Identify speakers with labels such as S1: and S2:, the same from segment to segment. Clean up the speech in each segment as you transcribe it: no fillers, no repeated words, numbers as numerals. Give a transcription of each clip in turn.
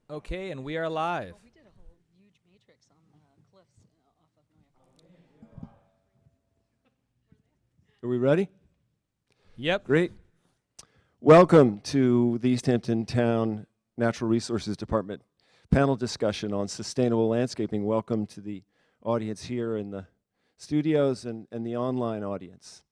S1: Okay, and we are live.
S2: Well, we did a whole huge matrix on the cliffs off of Neuer.
S3: Are we ready?
S1: Yep.
S3: Great. Welcome to the East Hampton Town Natural Resources Department panel discussion on sustainable landscaping. Welcome to the audience here in the studios and the online audience.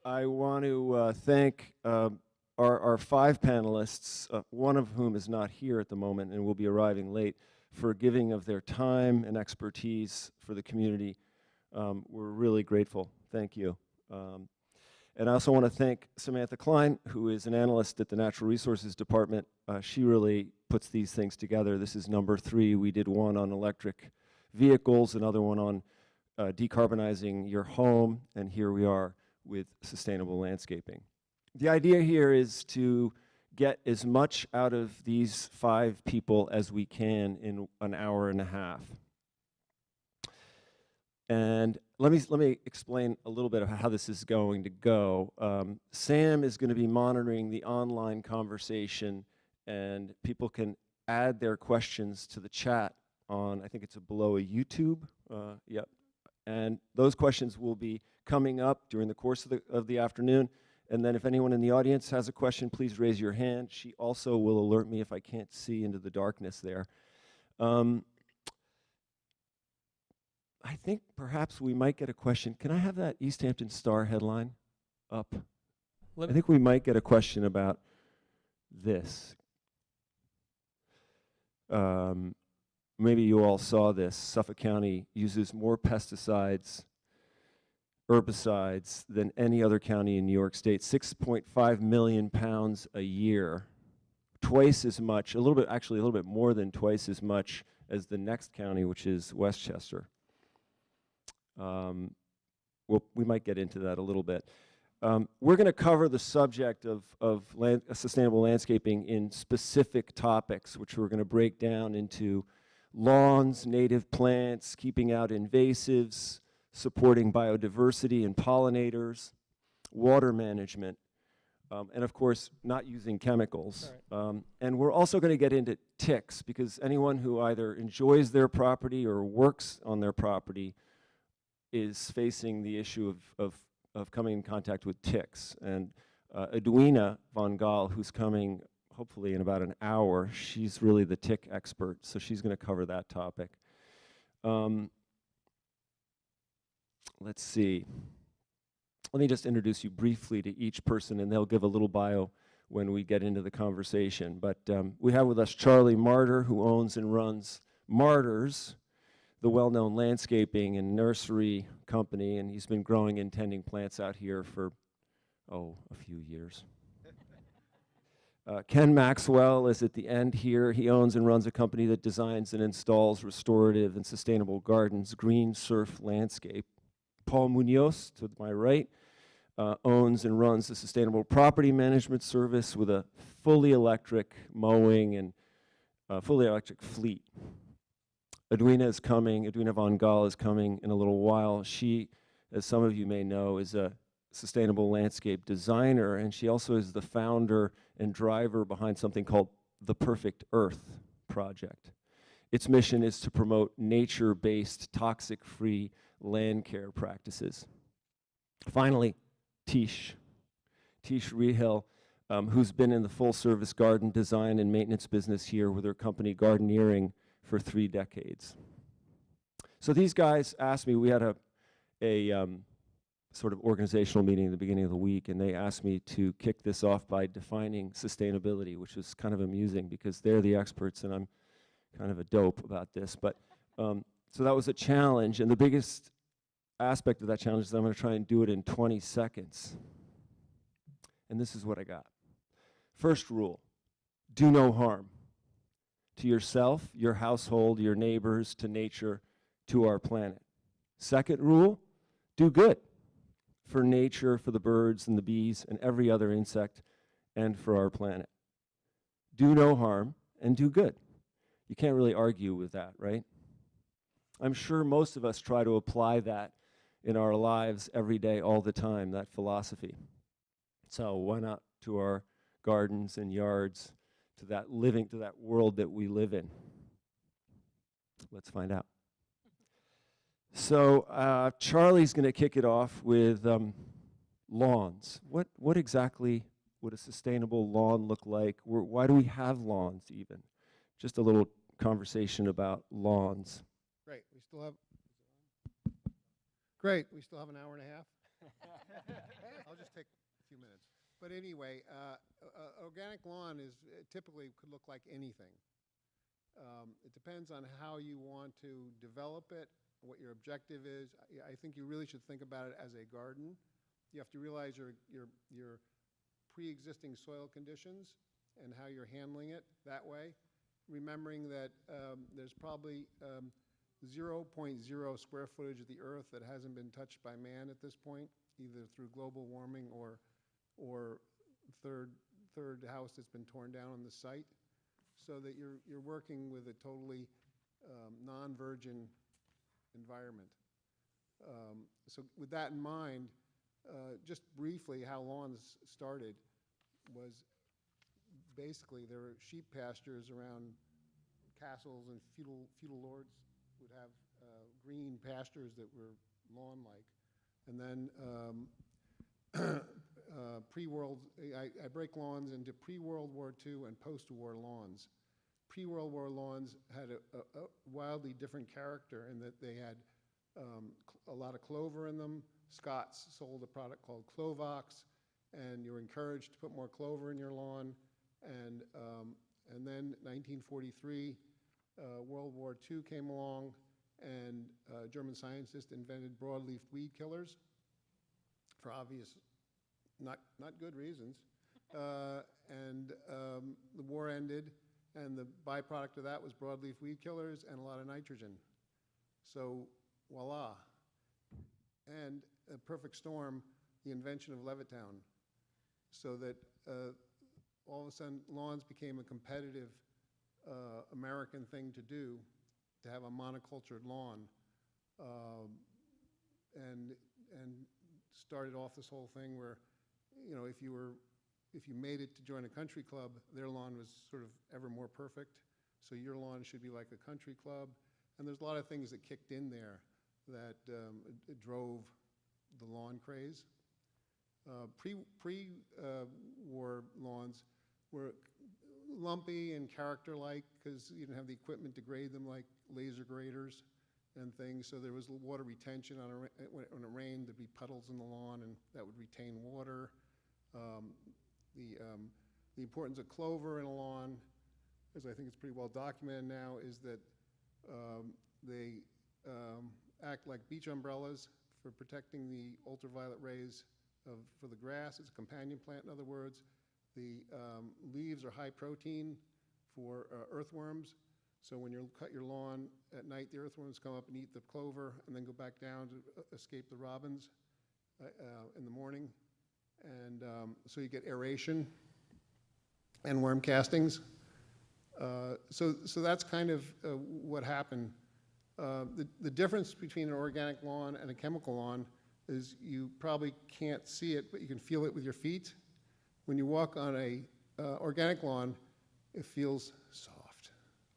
S3: I want to thank our five panelists, one of whom is not here at the moment and will be arriving late, for giving of their time and expertise for the community. We're really grateful. Thank you. And I also want to thank Samantha Klein, who is an analyst at the Natural Resources Department. She really puts these things together. This is number 3. We did one on electric vehicles, another one on decarbonizing your home, and here we are with sustainable landscaping. The idea here is to get as much out of these 5 people as we can in an hour and a half. And let me explain a little bit of how this is going to go. Sam is going to be monitoring the online conversation, and people can add their questions to the chat on, I think it's below a YouTube. Yep. And those questions will be coming up during the course of the afternoon. And then if anyone in the audience has a question, please raise your hand. She also will alert me if I can't see into the darkness there. I think perhaps we might get a question. Can I have that East Hampton Star headline up? I think we might get a question about this. Maybe you all saw this. Suffolk County uses more pesticides, herbicides than any other county in New York State. 6.5 million pounds a year. Twice as much, actually a little bit more than twice as much as the next county, which is Westchester. We might get into that a little bit. We're going to cover the subject of sustainable landscaping in specific topics, which we're going to break down into lawns, native plants, keeping out invasives, supporting biodiversity and pollinators, water management, and of course, not using chemicals. Right. And we're also going to get into ticks, because anyone who either enjoys their property or works on their property is facing the issue of coming in contact with ticks. And Edwina Von Gaal, who's coming hopefully in about an hour, she's really the tick expert, so she's going to cover that topic. Let's see. Let me just introduce you briefly to each person, and they'll give a little bio when we get into the conversation. But we have with us Charlie Martyr, who owns and runs Martyrs, the well-known landscaping and nursery company, and he's been growing and tending plants out here for, a few years. Ken Maxwell is at the end here. He owns and runs a company that designs and installs restorative and sustainable gardens, Green Surf Landscape. Paul Munoz, to my right, owns and runs a sustainable property management service with a fully electric mowing and fully electric fleet. Edwina Von Gaal is coming in a little while. She, as some of you may know, is a sustainable landscape designer, and she also is the founder and driver behind something called the Perfect Earth Project. Its mission is to promote nature-based, toxic-free land care practices. Finally, Tish Rehill, who's been in the full-service garden design and maintenance business here with her company Gardeneering for 3 decades. So these guys asked me, we had a sort of organizational meeting at the beginning of the week, and they asked me to kick this off by defining sustainability, which was kind of amusing because they're the experts and I'm kind of a dope about this. But so that was a challenge, and the biggest aspect of that challenge is I'm going to try and do it in 20 seconds. And this is what I got. First rule, do no harm to yourself, your household, your neighbors, to nature, to our planet. Second rule, do good for nature, for the birds and the bees and every other insect, and for our planet. Do no harm and do good. You can't really argue with that, right? I'm sure most of us try to apply that in our lives every day, all the time, that philosophy. So why not to our gardens and yards, to that world that we live in? Let's find out. So Charlie's going to kick it off with lawns. What exactly would a sustainable lawn look like? Why do we have lawns even? Just a little conversation about lawns.
S4: Great. We still have an hour and a half. I'll just take a few minutes. But anyway, organic lawn is typically could look like anything. It depends on how you want to develop it, what your objective is. I think you really should think about it as a garden. You have to realize your pre-existing soil conditions and how you're handling it that way, remembering that there's probably 0.0 square footage of the earth that hasn't been touched by man at this point, either through global warming or third house that's been torn down on the site, so that you're working with a totally non-virgin environment. So with that in mind, just briefly, how lawns started was basically there were sheep pastures around castles, and feudal lords would have green pastures that were lawn-like. And then pre-world, I break lawns into pre-World War II and post-war lawns. Pre-World War lawns had a wildly different character in that they had a lot of clover in them. Scots sold a product called Clovox, and you were encouraged to put more clover in your lawn. And then 1943, World War II came along, and German scientists invented broadleaf weed killers for obvious, not good reasons. And the war ended, and the byproduct of that was broadleaf weed killers and a lot of nitrogen. So voila. And a perfect storm, the invention of Levittown, so that all of a sudden lawns became a competitive American thing to do, to have a monocultured lawn, and started off this whole thing where, you know, if you made it to join a country club, their lawn was sort of ever more perfect. So your lawn should be like a country club. And there's a lot of things that kicked in there that drove the lawn craze. Pre-war lawns were lumpy and character-like because you didn't have the equipment to grade them like laser graders and things. So there was water retention when it rained. There'd be puddles in the lawn, and that would retain water. The importance of clover in a lawn, as I think it's pretty well documented now, is that they act like beach umbrellas for protecting the ultraviolet rays for the grass. It's a companion plant, in other words. The leaves are high protein for earthworms. So when you cut your lawn at night, the earthworms come up and eat the clover and then go back down to escape the robins in the morning. And so you get aeration and worm castings. So that's kind of what happened. The difference between an organic lawn and a chemical lawn is you probably can't see it, but you can feel it with your feet. When you walk on a organic lawn, it feels soft,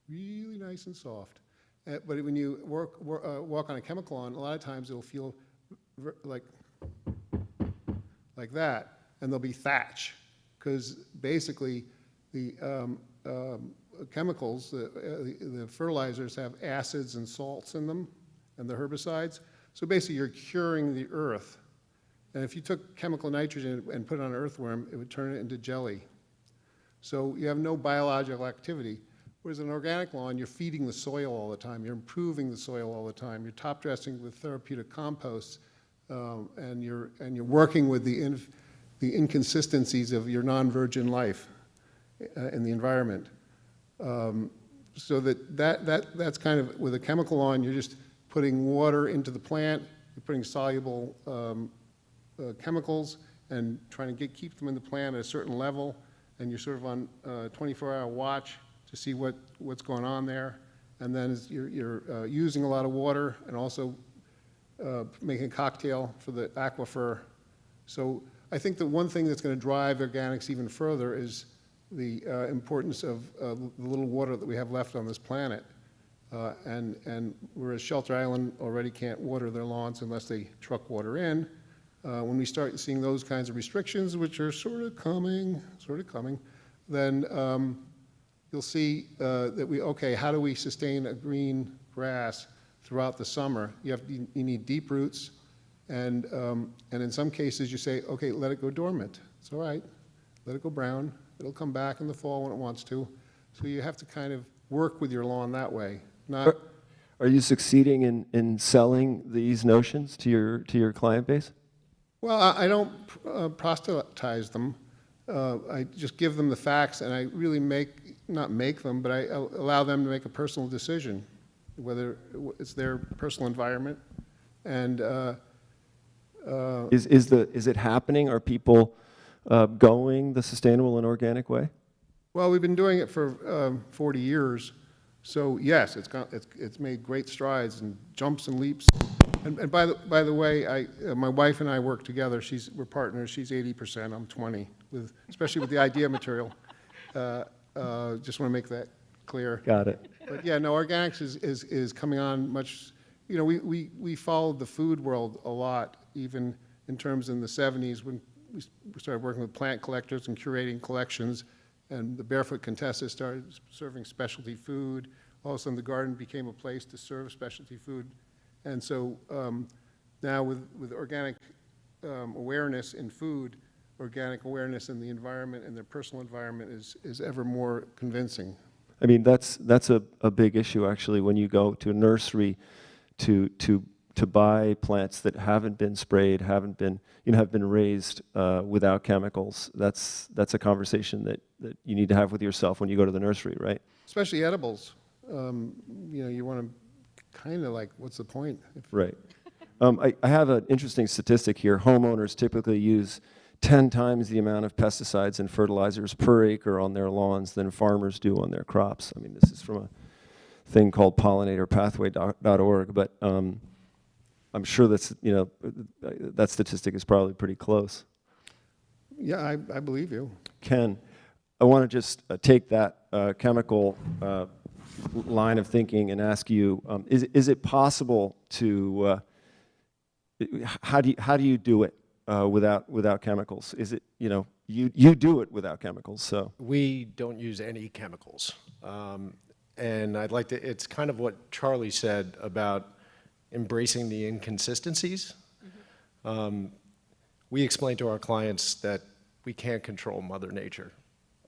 S4: really nice and soft. But when you walk on a chemical lawn, a lot of times it'll feel like that, and there'll be thatch, because basically the chemicals, the fertilizers have acids and salts in them, and the herbicides. So basically you're curing the earth. And if you took chemical nitrogen and put it on an earthworm, it would turn it into jelly. So you have no biological activity. Whereas an organic lawn, you're feeding the soil all the time. You're improving the soil all the time. You're top dressing with therapeutic composts, and you're working with the inconsistencies of your non-virgin life in the environment. So that's kind of, with a chemical lawn, you're just putting water into the plant, you're putting soluble chemicals and trying to keep them in the plant at a certain level, and you're sort of on 24-hour watch to see what's going on there. And then you're using a lot of water and also making a cocktail for the aquifer. So I think the one thing that's going to drive organics even further is the importance of the little water that we have left on this planet. And whereas Shelter Island already can't water their lawns unless they truck water in, when we start seeing those kinds of restrictions, which are sort of coming, then you'll see that okay, how do we sustain a green grass throughout the summer? You need deep roots, and in some cases you say, okay, let it go dormant. It's all right, let it go brown. It'll come back in the fall when it wants to. So you have to kind of work with your lawn that way. Not.
S3: Are you succeeding in selling these notions to your client base?
S4: Well, I don't proselytize them. I just give them the facts, and I really not make them, but I allow them to make a personal decision, whether it's their personal environment. And
S3: is it happening? Are people going the sustainable and organic way?
S4: Well, we've been doing it for 40 years, so yes, it's made great strides and jumps and leaps. And by the way, my wife and I work together. We're partners. She's 80%. I'm 20. Especially with the idea material. Just want to make that clear.
S3: Got it.
S4: But yeah, no, organics is coming on much. You know, we followed the food world a lot, even in terms in the 70s when we started working with plant collectors and curating collections, and the Barefoot Contessa started serving specialty food. All of a sudden, the garden became a place to serve specialty food. And so now with organic awareness in food, organic awareness in the environment and their personal environment is ever more convincing.
S3: I mean, that's a big issue, actually, when you go to a nursery to buy plants that haven't been sprayed, have been raised without chemicals. That's a conversation that you need to have with yourself when you go to the nursery, right?
S4: Especially edibles. You know, you want to kind of like, what's the point?
S3: Right. I have an interesting statistic here. Homeowners typically use 10 times the amount of pesticides and fertilizers per acre on their lawns than farmers do on their crops. I mean, this is from a thing called pollinatorpathway.org, but I'm sure that's, that statistic is probably pretty close.
S4: Yeah, I believe you.
S3: Ken, I want to just take that chemical line of thinking and ask you, is it possible to, how do you do it without chemicals? Is it, you do it without chemicals, so.
S5: We don't use any chemicals. And I'd like to, it's kind of what Charlie said about embracing the inconsistencies. We explain to our clients that we can't control Mother Nature.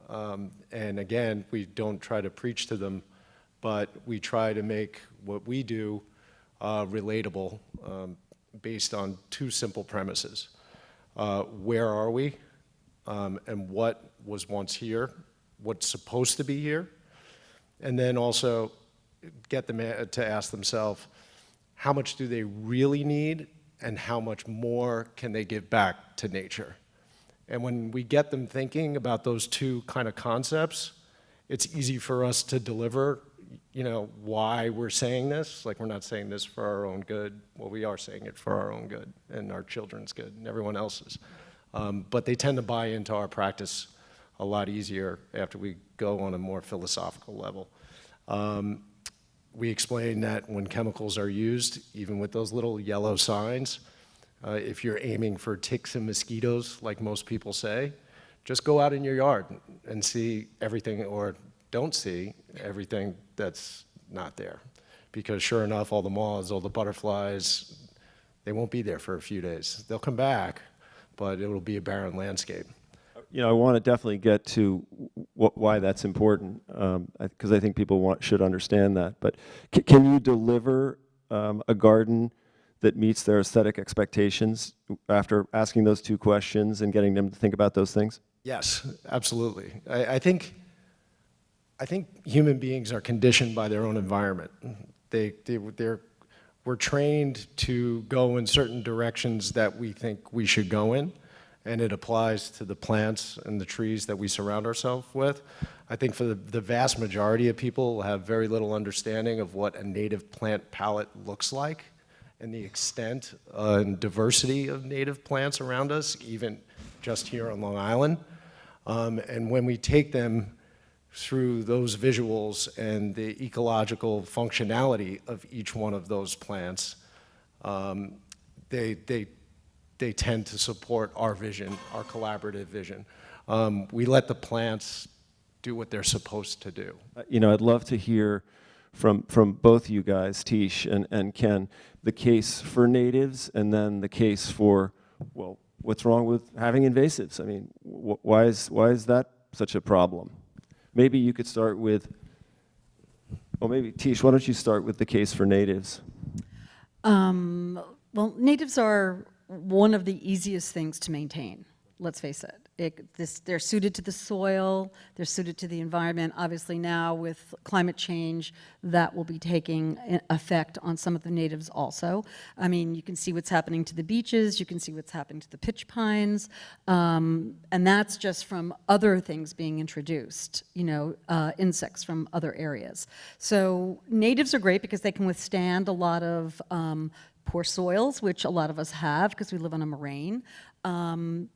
S5: And again, we don't try to preach to them, but we try to make what we do relatable based on two simple premises. Where are we? And what was once here? What's supposed to be here? And then also get them to ask themselves, how much do they really need and how much more can they give back to nature? And when we get them thinking about those two kind of concepts, it's easy for us to deliver, why we're saying this. Like, we're not saying this for our own good. Well, we are saying it for our own good and our children's good and everyone else's. But they tend to buy into our practice a lot easier after we go on a more philosophical level. We explain that when chemicals are used, even with those little yellow signs, if you're aiming for ticks and mosquitoes, like most people say, just go out in your yard and see everything, or don't see everything that's not there. Because sure enough, all the moths, all the butterflies, they won't be there for a few days. They'll come back, but it will be a barren landscape.
S3: I want to definitely get to why that's important, because I think people should understand that. But can you deliver a garden that meets their aesthetic expectations after asking those two questions and getting them to think about those things?
S5: Yes, absolutely. I think human beings are conditioned by their own environment. We're trained to go in certain directions that we think we should go in, and it applies to the plants and the trees that we surround ourselves with. I think for the vast majority of people have very little understanding of what a native plant palette looks like and the extent and diversity of native plants around us, even just here on Long Island. And when we take them through those visuals and the ecological functionality of each one of those plants, they tend to support our vision, our collaborative vision. We let the plants do what they're supposed to do.
S3: I'd love to hear from both you guys, Tish and Ken, the case for natives and then the case for, well, what's wrong with having invasives? I mean, why is that such a problem? Maybe you could start with, well, maybe Tish, why don't you start with the case for natives?
S2: Well, natives are one of the easiest things to maintain, let's face it. They're suited to the soil, they're suited to the environment. Obviously now with climate change, that will be taking effect on some of the natives also. I mean, you can see what's happening to the beaches, you can see what's happening to the pitch pines, and that's just from other things being introduced, insects from other areas. So natives are great because they can withstand a lot of poor soils, which a lot of us have because we live on a moraine.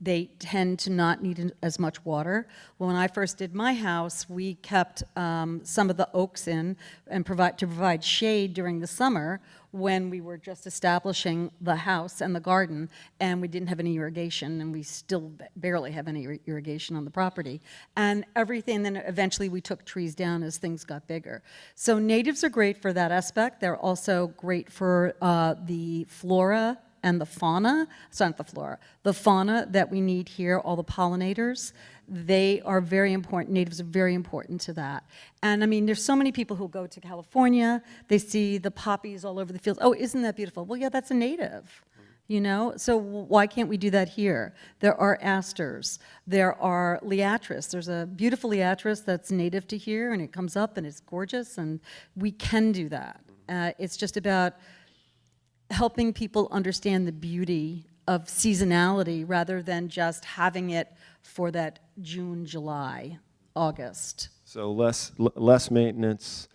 S2: They tend to not need as much water. Well, when I first did my house, we kept some of the oaks in and to provide shade during the summer when we were just establishing the house and the garden, and we didn't have any irrigation, and we still barely have any irrigation on the property. And everything, then eventually we took trees down as things got bigger. So natives are great for that aspect. They're also great for the flora and the fauna, sorry, not the flora, the fauna that we need here, all the pollinators. They are very important, natives are very important to that. And I mean, there's so many people who go to California, they see the poppies all over the fields. Oh, isn't that beautiful? Well, yeah, that's a native, So why can't we do that here? There are asters, there are liatris. There's a beautiful liatris that's native to here, and it comes up and it's gorgeous, and we can do that. It's just about helping people understand the beauty of seasonality rather than just having it for that June, July, August.
S3: So less maintenance,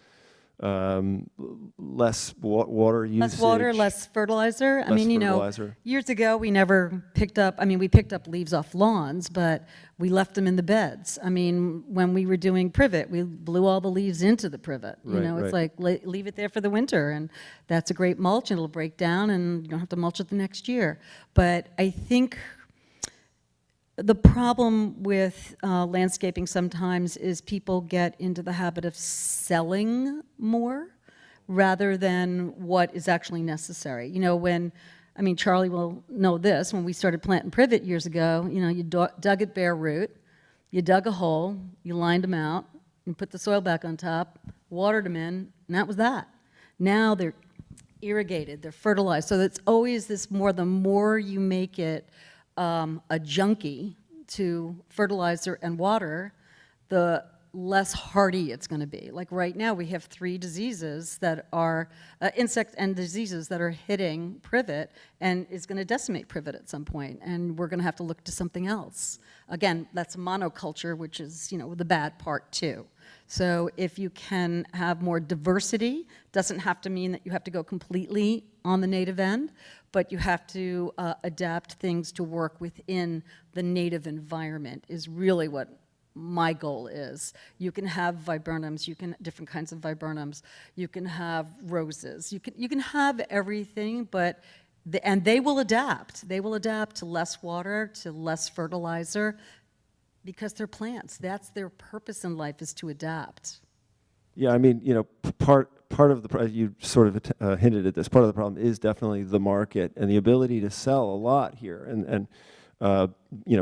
S3: less water usage.
S2: Less water, less fertilizer. I mean,
S3: fertilizer.
S2: Years ago we never picked up, we picked up leaves off lawns, but we left them in the beds. I mean, when we were doing privet, we blew all the leaves into the privet. It's like, leave it there for the winter, and that's a great mulch, and it'll break down, and you don't have to mulch it the next year. But I think the problem with landscaping sometimes is people get into the habit of selling more rather than what is actually necessary. Charlie will know this, when we started planting privet years ago, you dug it bare root, you dug a hole, you lined them out, and put the soil back on top, watered them in, and that was that. Now they're irrigated, they're fertilized, so it's always this the more you make it a junkie to fertilizer and water, the less hardy it's going to be. Like right now we have 3 diseases that are, insect and diseases that are hitting privet and is going to decimate privet at some point, and we're going to have to look to something else. Again, that's monoculture, which is, the bad part too. So if you can have more diversity, doesn't have to mean that you have to go completely on the native end, but you have to adapt things to work within the native environment is really what my goal is. You can have viburnums, different kinds of viburnums, you can have roses, you can have everything, but and they will adapt. They will adapt to less water, to less fertilizer, because they're plants. That's their purpose in life, is to adapt.
S3: Yeah, part of the, you sort of hinted at this, part of the problem is definitely the market and the ability to sell a lot here, and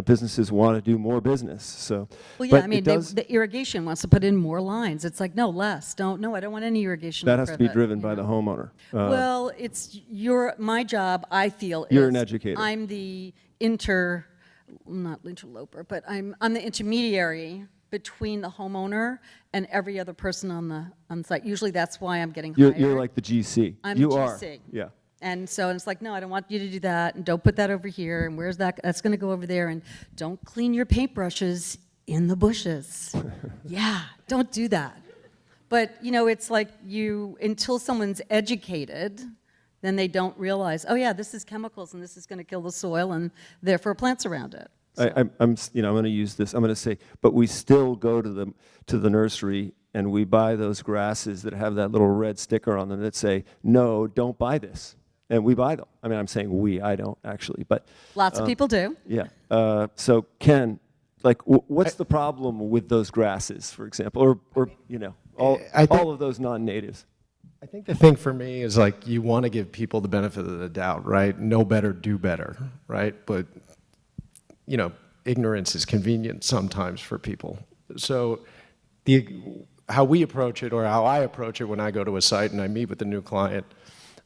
S3: businesses want to do more business. So,
S2: well, yeah, the irrigation wants to put in more lines. It's like, no, less. I don't want any irrigation.
S3: That has to be driven by the homeowner.
S2: Well, it's my job, I feel.
S3: You're an educator.
S2: I'm the not interloper, but I'm the intermediary between the homeowner and every other person on the site. Usually that's why I'm getting hired.
S3: You're like the GC.
S2: You are. GC.
S3: Yeah.
S2: And so it's like, no, I don't want you to do that, and don't put that over here, and where's that? That's going to go over there, and don't clean your paintbrushes in the bushes. Yeah, don't do that. But, it's like until someone's educated, then they don't realize, oh yeah, this is chemicals, and this is going to kill the soil, and therefore plants around it.
S3: I'm going to use this. I'm going to say, but we still go to the nursery and we buy those grasses that have that little red sticker on them that say, no, don't buy this. And we buy them. I mean, I'm saying we, I don't actually, but.
S2: Lots of people do.
S3: Yeah. So Ken, like, what's the problem with those grasses, for example, or all of those non-natives?
S5: I think the thing for me is like you want to give people the benefit of the doubt, right? Know better, do better, right? But, ignorance is convenient sometimes for people. So how we approach it, or how I approach it when I go to a site and I meet with a new client,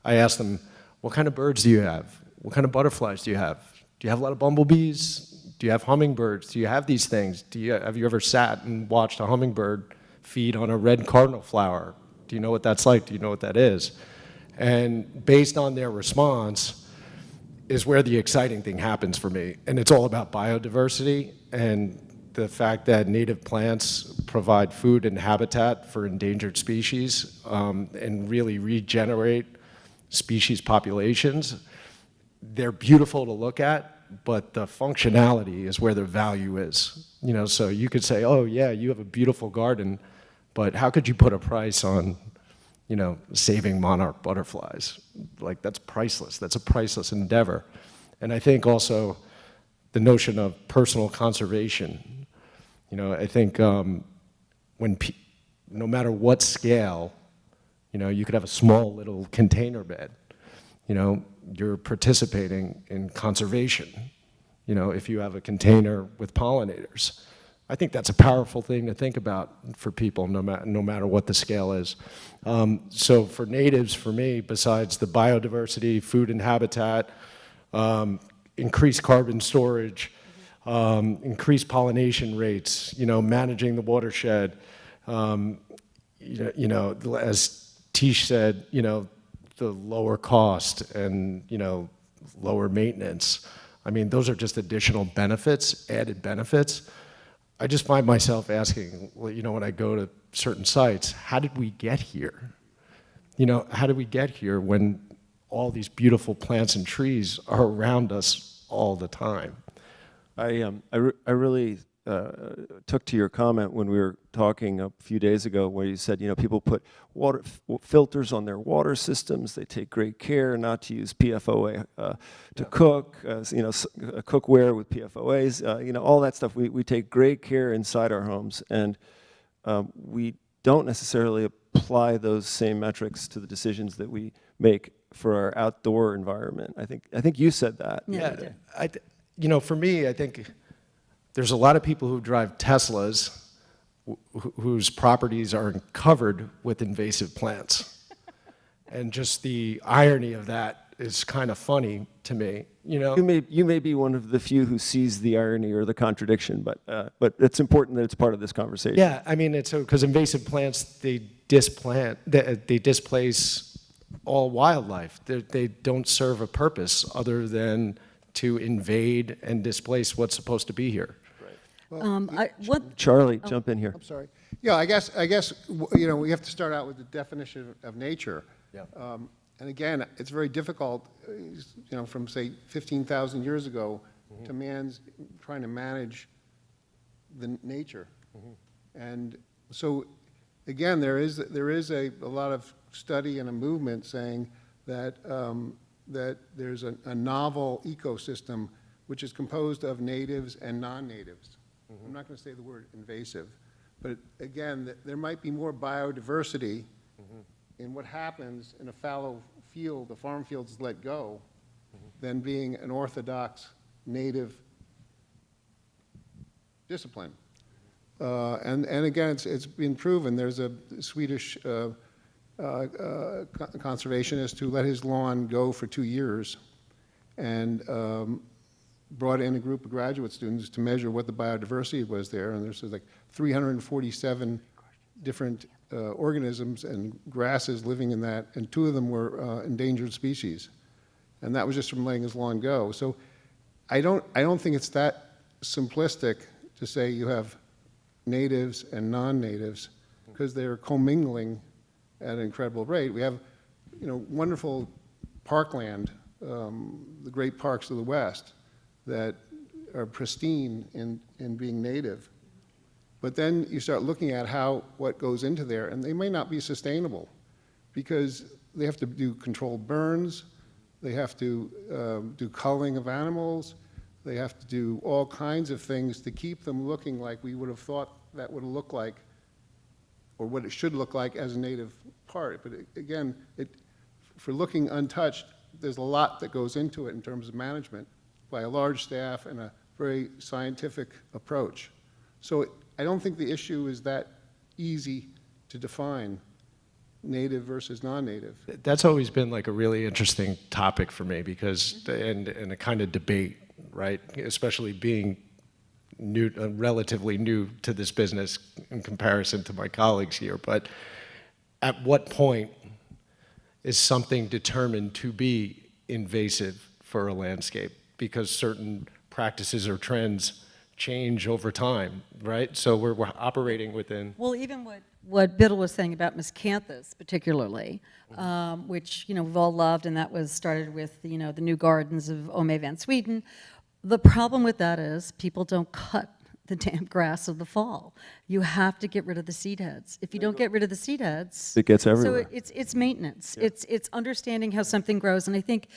S5: I ask them, what kind of birds do you have? What kind of butterflies do you have? Do you have a lot of bumblebees? Do you have hummingbirds? Do you have these things? Have you ever sat and watched a hummingbird feed on a red cardinal flower? Do you know what that's like? Do you know what that is? And based on their response is where the exciting thing happens for me. And it's all about biodiversity and the fact that native plants provide food and habitat for endangered species and really regenerate species populations. They're beautiful to look at, but the functionality is where the value is. So you could say, oh yeah, you have a beautiful garden, but how could you put a price on, saving monarch butterflies? Like, that's priceless. That's a priceless endeavor. And I think also the notion of personal conservation. I think when no matter what scale, you could have a small little container bed. You're participating in conservation. If you have a container with pollinators. I think that's a powerful thing to think about for people, no matter what the scale is. So for natives, for me, besides the biodiversity, food and habitat, increased carbon storage, increased pollination rates, managing the watershed, as Tish said, the lower cost and, lower maintenance. I mean, those are just additional benefits, added benefits. I just find myself asking, when I go to certain sites, how did we get here? How did we get here when all these beautiful plants and trees are around us all the time?
S3: I really took to your comment when we were talking a few days ago, where you said, people put water filters on their water systems. They take great care not to use PFOA to cook, cookware with PFOAs, all that stuff. We take great care inside our homes, and we don't necessarily apply those same metrics to the decisions that we make for our outdoor environment. I think you said that.
S5: Yeah, for me, I think there's a lot of people who drive Teslas whose properties are covered with invasive plants. And just the irony of that is kind of funny to me, You
S3: may be one of the few who sees the irony or the contradiction, but it's important that it's part of this conversation.
S5: Yeah, I mean, it's because invasive plants, they displace all wildlife. They don't serve a purpose other than to invade and displace what's supposed to be here.
S3: Charlie, jump in here.
S4: I'm sorry. Yeah, I guess we have to start out with the definition of nature.
S5: Yeah.
S4: And again, it's very difficult, from say 15,000 years ago to man's trying to manage the nature. And so, again, there is a lot of study and a movement saying that that there's a novel ecosystem which is composed of natives and non-natives. I'm not going to say the word invasive, but again, there might be more biodiversity in what happens in a fallow field, the farm fields let go, than being an orthodox native discipline. And again, it's been proven. There's a Swedish conservationist who let his lawn go for 2 years and brought in a group of graduate students to measure what the biodiversity was there, and there's like 347 different organisms and grasses living in that, and 2 of them were endangered species, and that was just from letting his lawn go. So I don't think it's that simplistic to say you have natives and non-natives, because they're commingling at an incredible rate. We have, wonderful parkland, the great parks of the West, that are pristine in being native. But then you start looking at what goes into there, and they may not be sustainable because they have to do controlled burns, they have to do culling of animals, they have to do all kinds of things to keep them looking like we would have thought that would look like, or what it should look like as a native part. But again, for looking untouched, there's a lot that goes into it in terms of management by a large staff and a very scientific approach. So I don't think the issue is that easy to define, native versus non-native.
S5: That's always been like a really interesting topic for me because, and a kind of debate, right? Especially being new, relatively new to this business in comparison to my colleagues here. But at what point is something determined to be invasive for a landscape? Because certain practices or trends change over time, right? So we're operating within.
S2: Well, even what Biddle was saying about miscanthus particularly, which, you know, we've all loved, and that was started with, you know, the new gardens of Ome van Sweden. The problem with that is people don't cut the damn grass of the fall. You have to get rid of the seed heads. If you don't get rid of the seed heads,
S3: It gets everywhere.
S2: So it's maintenance.
S3: Yeah.
S2: It's understanding how something grows, and I think,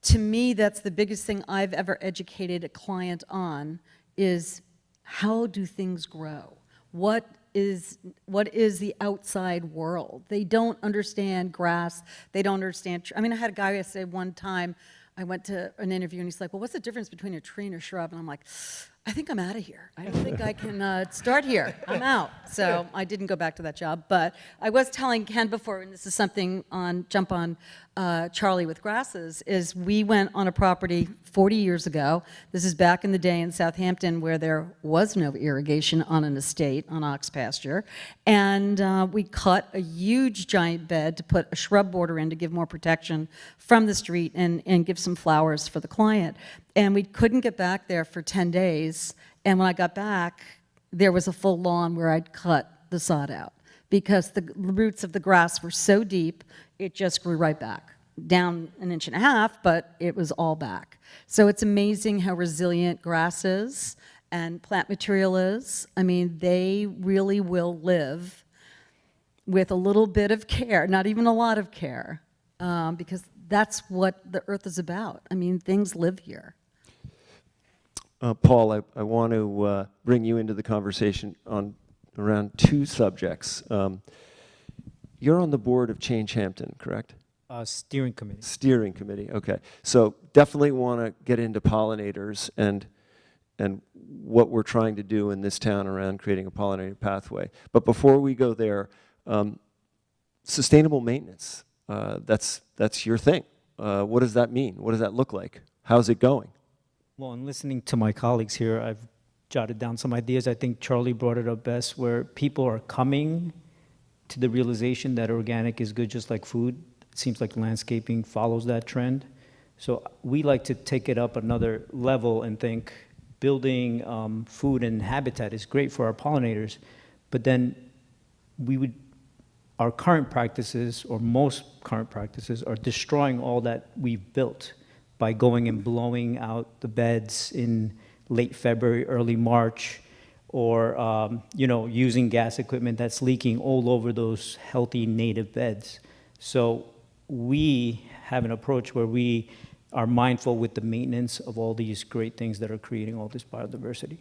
S2: to me, that's the biggest thing I've ever educated a client on is how do things grow? What is the outside world? They don't understand grass. They don't understand. I mean, I had a guy say one time, I went to an interview and he's like, well, what's the difference between a tree and a shrub? And I'm like, I think I'm out of here. I don't think I can start here. I'm out. So I didn't go back to that job. But I was telling Ken before, and this is something jump on Charlie with grasses, is we went on a property 40 years ago. This is back in the day in Southampton where there was no irrigation on an estate, on ox pasture. And we cut a huge giant bed to put a shrub border in to give more protection from the street and give some flowers for the client. And we couldn't get back there for 10 days. And when I got back, there was a full lawn where I'd cut the sod out because the roots of the grass were so deep, it just grew right back. Down 1.5 inches, but it was all back. So it's amazing how resilient grass is and plant material is. I mean, they really will live with a little bit of care, not even a lot of care, because that's what the earth is about. I mean, things live here.
S3: Paul, I want to bring you into the conversation on around two subjects. You're on the board of Change Hampton, correct?
S6: Steering committee.
S3: Steering committee, okay. So definitely want to get into pollinators and what we're trying to do in this town around creating a pollinator pathway. But before we go there, sustainable maintenance, that's your thing. What does that mean? What does that look like? How's it going?
S6: Well, in listening to my colleagues here, I've jotted down some ideas. I think Charlie brought it up best, where people are coming to the realization that organic is good just like food. It seems like landscaping follows that trend. So we like to take it up another level and think building food and habitat is great for our pollinators, but then our current practices, or most current practices, are destroying all that we've built by going and blowing out the beds in late February, early March, or using gas equipment that's leaking all over those healthy native beds. So we have an approach where we are mindful with the maintenance of all these great things that are creating all this biodiversity.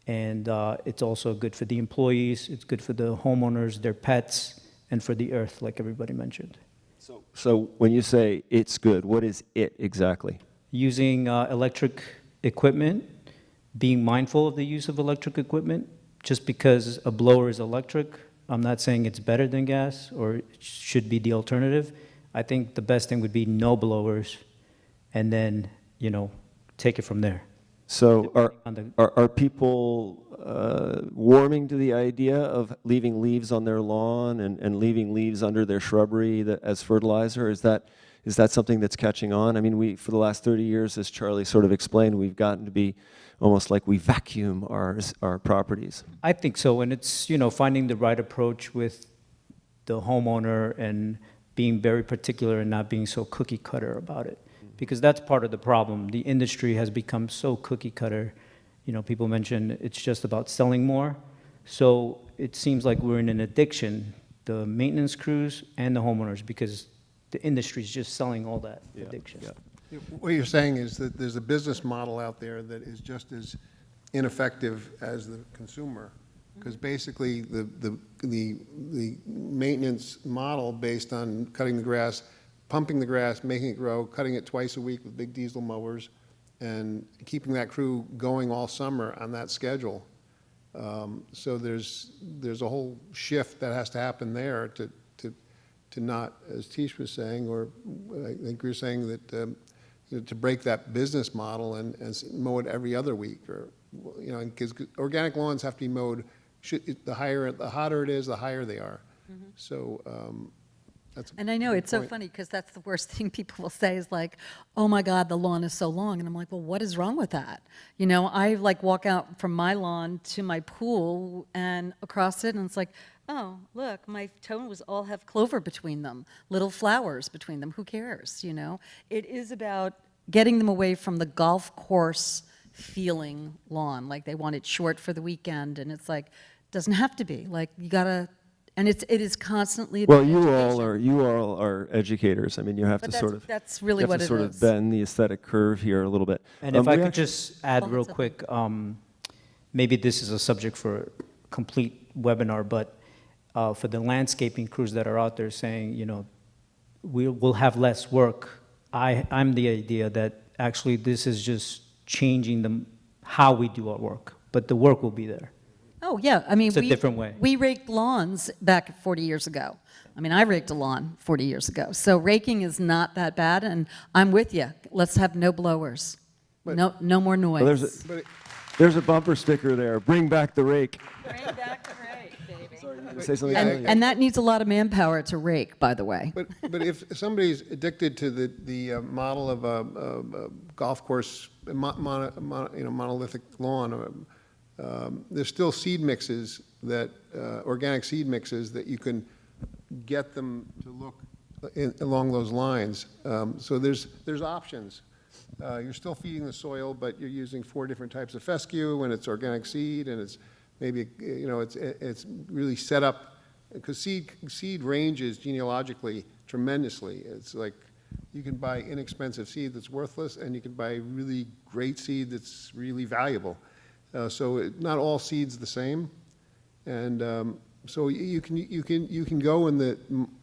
S6: And it's also good for the employees, it's good for the homeowners, their pets, and for the earth, like everybody mentioned.
S3: So when you say it's good, what is it exactly?
S6: Using electric equipment, being mindful of the use of electric equipment. Just because a blower is electric, I'm not saying it's better than gas or it should be the alternative. I think the best thing would be no blowers, and then, take it from there.
S3: So are people warming to the idea of leaving leaves on their lawn and leaving leaves under their shrubbery as fertilizer? Is that something that's catching on? I mean, for the last 30 years, as Charlie sort of explained, we've gotten to be almost like we vacuum our properties.
S6: I think so, and it's, finding the right approach with the homeowner and being very particular and not being so cookie cutter about it. Because that's part of the problem. The industry has become so cookie cutter, You know, people mention it's just about selling more. So it seems like we're in an addiction, the maintenance crews and the homeowners, because the industry's just selling all that addiction.
S3: Yeah.
S4: What you're saying is that there's a business model out there that is just as ineffective as the consumer, because basically the maintenance model based on cutting the grass, pumping the grass, making it grow, cutting it twice a week with big diesel mowers, and keeping that crew going all summer on that schedule. So there's a whole shift that has to happen there to not, as Tish was saying, or I think you're saying that you know, to break that business model and mow it every other week, or you know, because organic lawns have to be mowed. The hotter it is, the higher they are. So that's.
S2: And I know it's so funny because that's the worst thing people will say is like, "Oh my God, the lawn is so long," and I'm like, "Well, what is wrong with that?" You know, I like walk out from my lawn to my pool and across it, and it's like, "Oh, look, my toes all have clover between them, little flowers between them. Who cares?" You know, it is about getting them away from the golf course feeling lawn, like they want it short for the weekend, and it's like, doesn't have to be. Like you gotta. And it is constantly about education.
S3: You all are educators. I mean, you have
S2: But
S3: to sort of
S2: that's really
S3: you have
S2: what
S3: to
S2: it
S3: sort
S2: is.
S3: of bend the aesthetic curve here a little bit.
S6: And if I
S3: we
S6: could
S3: actually-
S6: just add
S2: Oh,
S6: real
S2: that's
S6: quick, maybe this is a subject for a complete webinar, but for the landscaping crews that are out there saying, you know, we'll have less work, I'm the idea that actually this is just changing how we do our work, but the work will be there.
S2: Oh, yeah, I mean,
S6: It's a different way.
S2: We raked lawns back 40 years ago. I mean, I raked a lawn 40 years ago. So raking is not that bad, and I'm with you. Let's have no blowers. No more noise.
S3: Well, there's a bumper sticker there. Bring back the rake.
S2: Bring back the rake, baby.
S3: Sorry, you were gonna say something.
S4: Yeah,
S3: Elliot?
S2: And that needs a lot of manpower to rake, by the way.
S4: But if somebody's addicted to the model of a golf course, monolithic lawn, there's still seed mixes that organic seed mixes that you can get them to look along those lines. So there's options. You're still feeding the soil, but you're using 4 different types of fescue, and it's organic seed, and it's maybe it's really set up because seed ranges genealogically tremendously. It's like you can buy inexpensive seed that's worthless, and you can buy really great seed that's really valuable. So not all seeds the same, and so you can go in the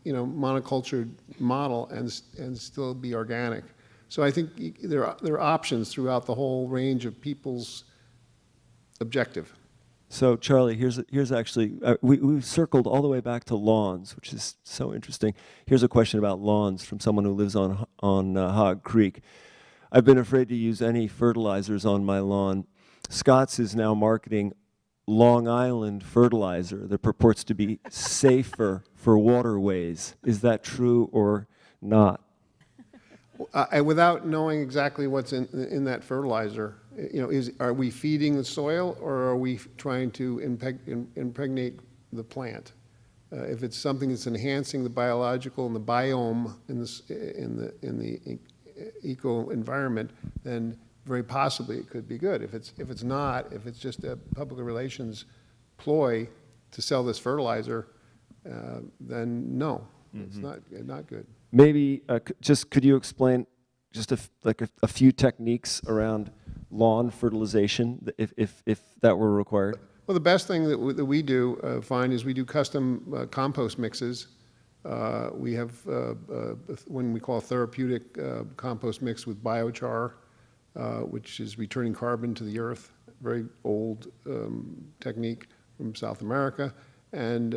S4: monoculture model and still be organic. So I think there are options throughout the whole range of people's objective.
S3: So Charlie, here's actually we've circled all the way back to lawns, which is so interesting. Here's a question about lawns from someone who lives on Hog Creek. I've been afraid to use any fertilizers on my lawn. Scott's is now marketing Long Island fertilizer that purports to be safer for waterways. Is that true or not?
S4: Without knowing exactly what's in that fertilizer, are we feeding the soil or are we trying to impregnate the plant? If it's something that's enhancing the biological and the biome in the eco environment, then very possibly it could be good. If it's not, if it's just a public relations ploy to sell this fertilizer, then no, it's not good.
S3: Maybe could you explain just a few techniques around lawn fertilization if that were required?
S4: Well, the best thing that we do find is we do custom compost mixes. We have when we call therapeutic compost mix with biochar, which is returning carbon to the earth, very old technique from South America. And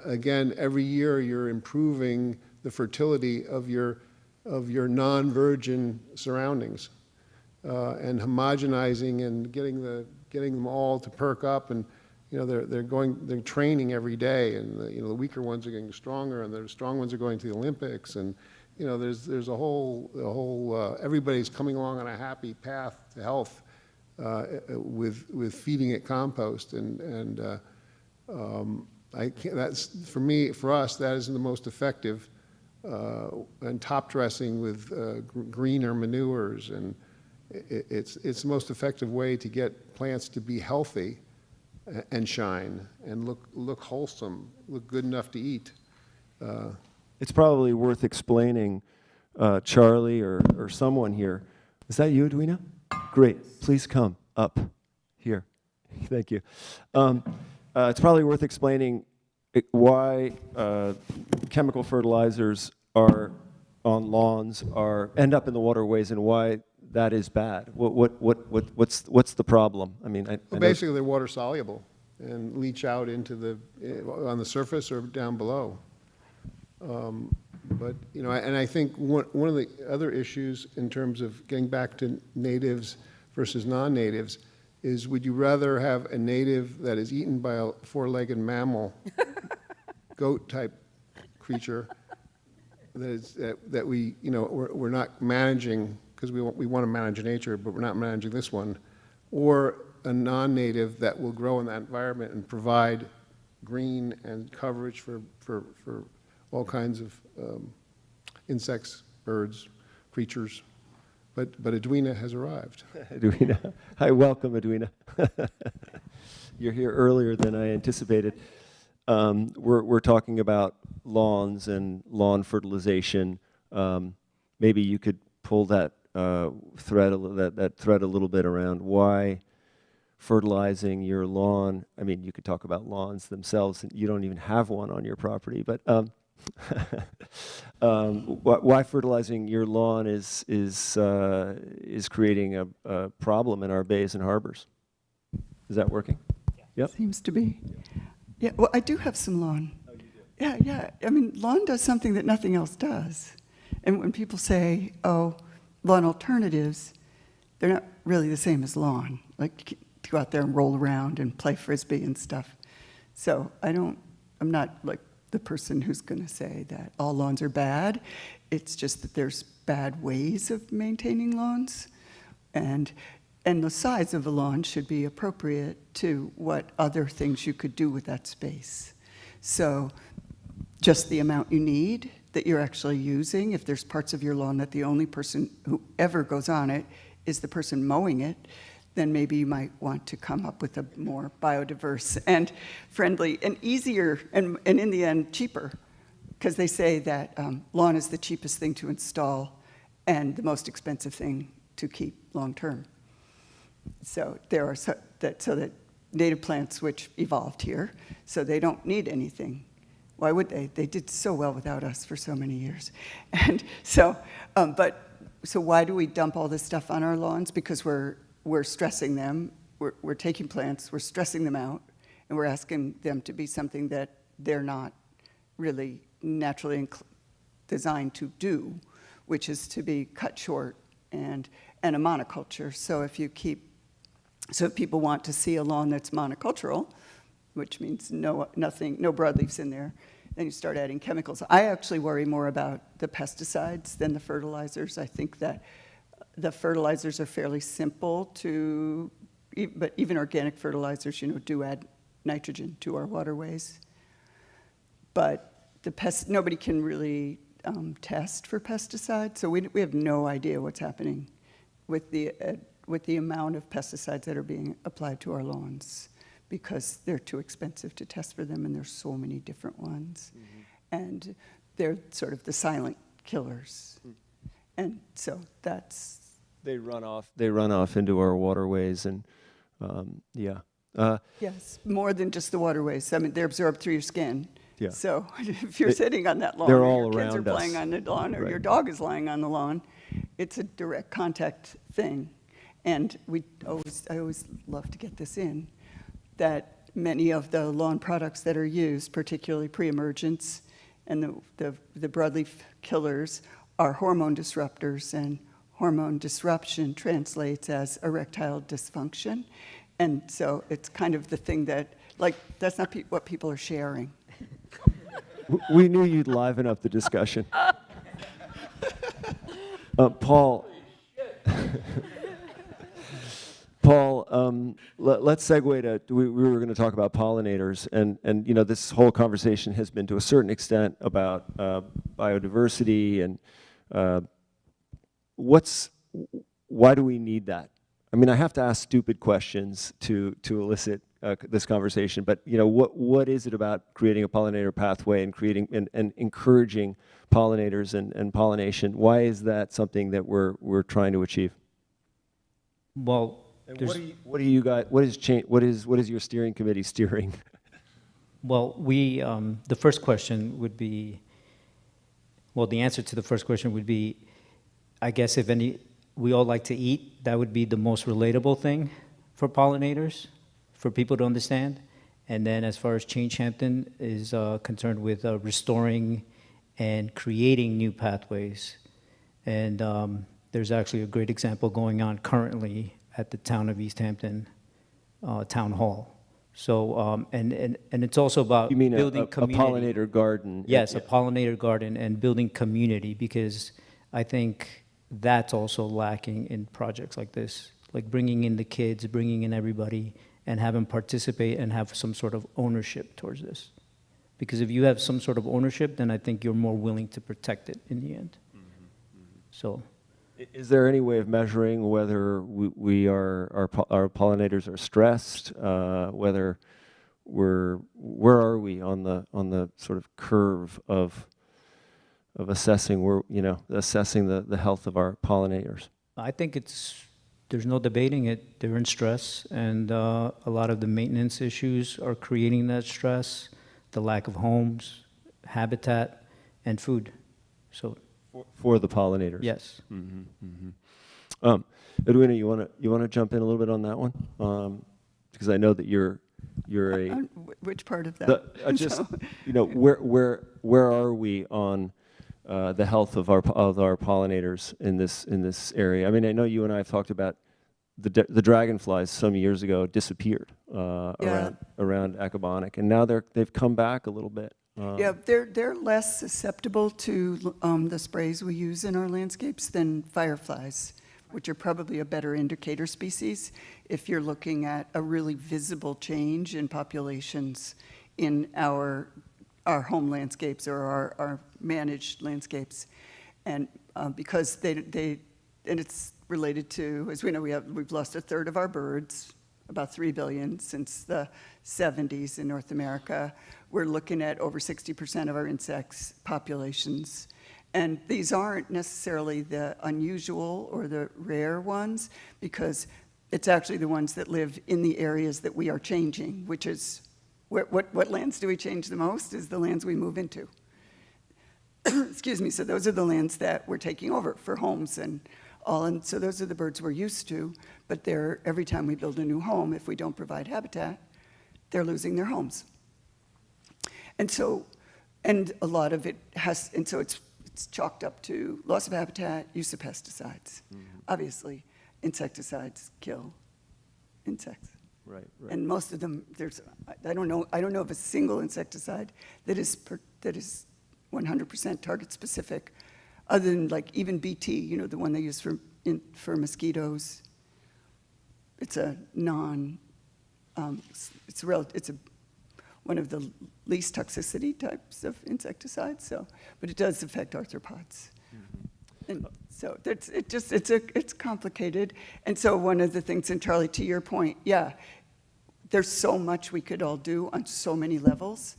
S4: again, every year you're improving the fertility of your non-virgin surroundings and homogenizing and getting them all to perk up. And they're training every day, and the weaker ones are getting stronger, and the strong ones are going to the Olympics. And there's a whole everybody's coming along on a happy path to health with feeding it compost, and that's for us that is the most effective, and top dressing with greener manures it's the most effective way to get plants to be healthy and shine and look wholesome, look good enough to eat.
S3: It's probably worth explaining, Charlie or someone here. Is that you, Edwina? Great. Please come up here. Thank you. It's probably worth explaining why chemical fertilizers are on lawns end up in the waterways and why that is bad. What's the problem? I mean,
S4: Well, basically, they're water soluble and leach out into on the surface or down below. But you know, and I think one of the other issues in terms of getting back to natives versus non-natives is, would you rather have a native that is eaten by a four-legged mammal, goat-type creature, that we, you know, we're not managing because we want to manage nature, but we're not managing this one, or a non-native that will grow in that environment and provide green and coverage for all kinds of insects, birds, creatures. But Edwina has arrived.
S3: Edwina. Hi, welcome, Edwina. You're here earlier than I anticipated. We're talking about lawns and lawn fertilization. Maybe you could pull that thread a little bit around why fertilizing your lawn. I mean, you could talk about lawns themselves. You don't even have one on your property, but why fertilizing your lawn is creating a problem in our bays and harbors. Is that working? Yep.
S7: Seems to be. Yeah, well, I do have some lawn. Oh, you do? Yeah, yeah. I mean, lawn does something that nothing else does. And when people say, oh, lawn alternatives, they're not really the same as lawn. Like, to go out there and roll around and play Frisbee and stuff. So I'm not like the person who's going to say that all lawns are bad. It's just that there's bad ways of maintaining lawns. And the size of a lawn should be appropriate to what other things you could do with that space. So just the amount you need that you're actually using. If there's parts of your lawn that the only person who ever goes on it is the person mowing it, then maybe you might want to come up with a more biodiverse and friendly and easier and in the end cheaper, because they say that lawn is the cheapest thing to install and the most expensive thing to keep long term. So there are so that native plants which evolved here, so they don't need anything. Why would they? They did so well without us for so many years. And so, so why do we dump all this stuff on our lawns? Because we're stressing them. We're taking plants, we're stressing them out, and we're asking them to be something that they're not really naturally designed to do, which is to be cut short and a monoculture. So if people want to see a lawn that's monocultural, which means no broadleafs in there, then you start adding chemicals. I actually worry more about the pesticides than the fertilizers. I think that the fertilizers are fairly simple but even organic fertilizers, do add nitrogen to our waterways. But nobody can really test for pesticides, so we have no idea what's happening with the amount of pesticides that are being applied to our lawns, because they're too expensive to test for them, and there's so many different ones. Mm-hmm. And they're sort of the silent killers. Mm. And so
S3: they run off into our waterways, and yeah.
S7: Yes, more than just the waterways. I mean, they're absorbed through your skin.
S3: Yeah.
S7: So if you're sitting on that lawn,
S3: they're
S7: or
S3: all
S7: your kids are
S3: around us.
S7: playing on the lawn, or
S3: Right.
S7: your dog is lying on the lawn, it's a direct contact thing. And I always love to get this in, that many of the lawn products that are used, particularly pre-emergence and the broadleaf killers, are hormone disruptors, and hormone disruption translates as erectile dysfunction. And so it's kind of the thing that, like, that's not what people are sharing.
S3: We knew you'd liven up the discussion. Paul, let's segue to, we were going to talk about pollinators, and this whole conversation has been to a certain extent about biodiversity, and what's why do we need that? I mean, I have to ask stupid questions to elicit this conversation, but what is it about creating a pollinator pathway and creating and encouraging pollinators and pollination? Why is that something that we're trying to achieve?
S6: Well,
S3: And what do you guys? What is your steering committee steering?
S6: well, the first question would be, well, the answer to the first question would be, I guess we all like to eat, that would be the most relatable thing for pollinators, for people to understand. And then as far as Change Hampton is concerned with restoring and creating new pathways. And there's actually a great example going on currently at the town of East Hampton Town Hall. So, and it's also about
S3: You mean
S6: building
S3: a
S6: community.
S3: pollinator garden?
S6: Yes,
S3: Yeah.
S6: a pollinator garden and building community, because I think that's also lacking in projects like this, like bringing in the kids, bringing in everybody, and have them participate and have some sort of ownership towards this. Because if you have some sort of ownership, then I think you're more willing to protect it in the end. So,
S3: Is there any way of measuring whether our pollinators are stressed? Whether where are we on the sort of curve of assessing assessing the health of our pollinators?
S6: I think there's no debating it. They're in stress, and a lot of the maintenance issues are creating that stress, the lack of homes, habitat, and food. So,
S3: For the pollinators?
S6: yes.
S3: Edwina, you want to jump in a little bit on that one? Because I know that you're a
S7: Which part of that?
S3: just where are we on the health of our pollinators in this area? I mean, I know you and I have talked about the dragonflies some years ago disappeared around Accabonac, and now they've come back a little bit.
S7: Yeah, they're less susceptible to the sprays we use in our landscapes than fireflies, which are probably a better indicator species if you're looking at a really visible change in populations in our home landscapes or our managed landscapes. And because and it's related to, as we know, we've lost a third of our birds, about 3 billion since the 70s in North America. We're looking at over 60% of our insects populations. And these aren't necessarily the unusual or the rare ones, because it's actually the ones that live in the areas that we are changing, which is, what lands do we change the most is the lands we move into. Excuse me, so those are the lands that we're taking over for homes and all, and so those are the birds we're used to, but every time we build a new home, if we don't provide habitat, they're losing their homes. And so, and a lot of it and so it's chalked up to loss of habitat, use of pesticides. Obviously, insecticides kill insects.
S3: Right.
S7: And most of them, I don't know of a single insecticide that is 100% target specific, other than like even BT, the one they use for mosquitoes. It's a it's one of the least toxicity types of insecticides. But it does affect arthropods. And so it's complicated. And so one of the things, and Charlie, to your point, there's so much we could all do on so many levels.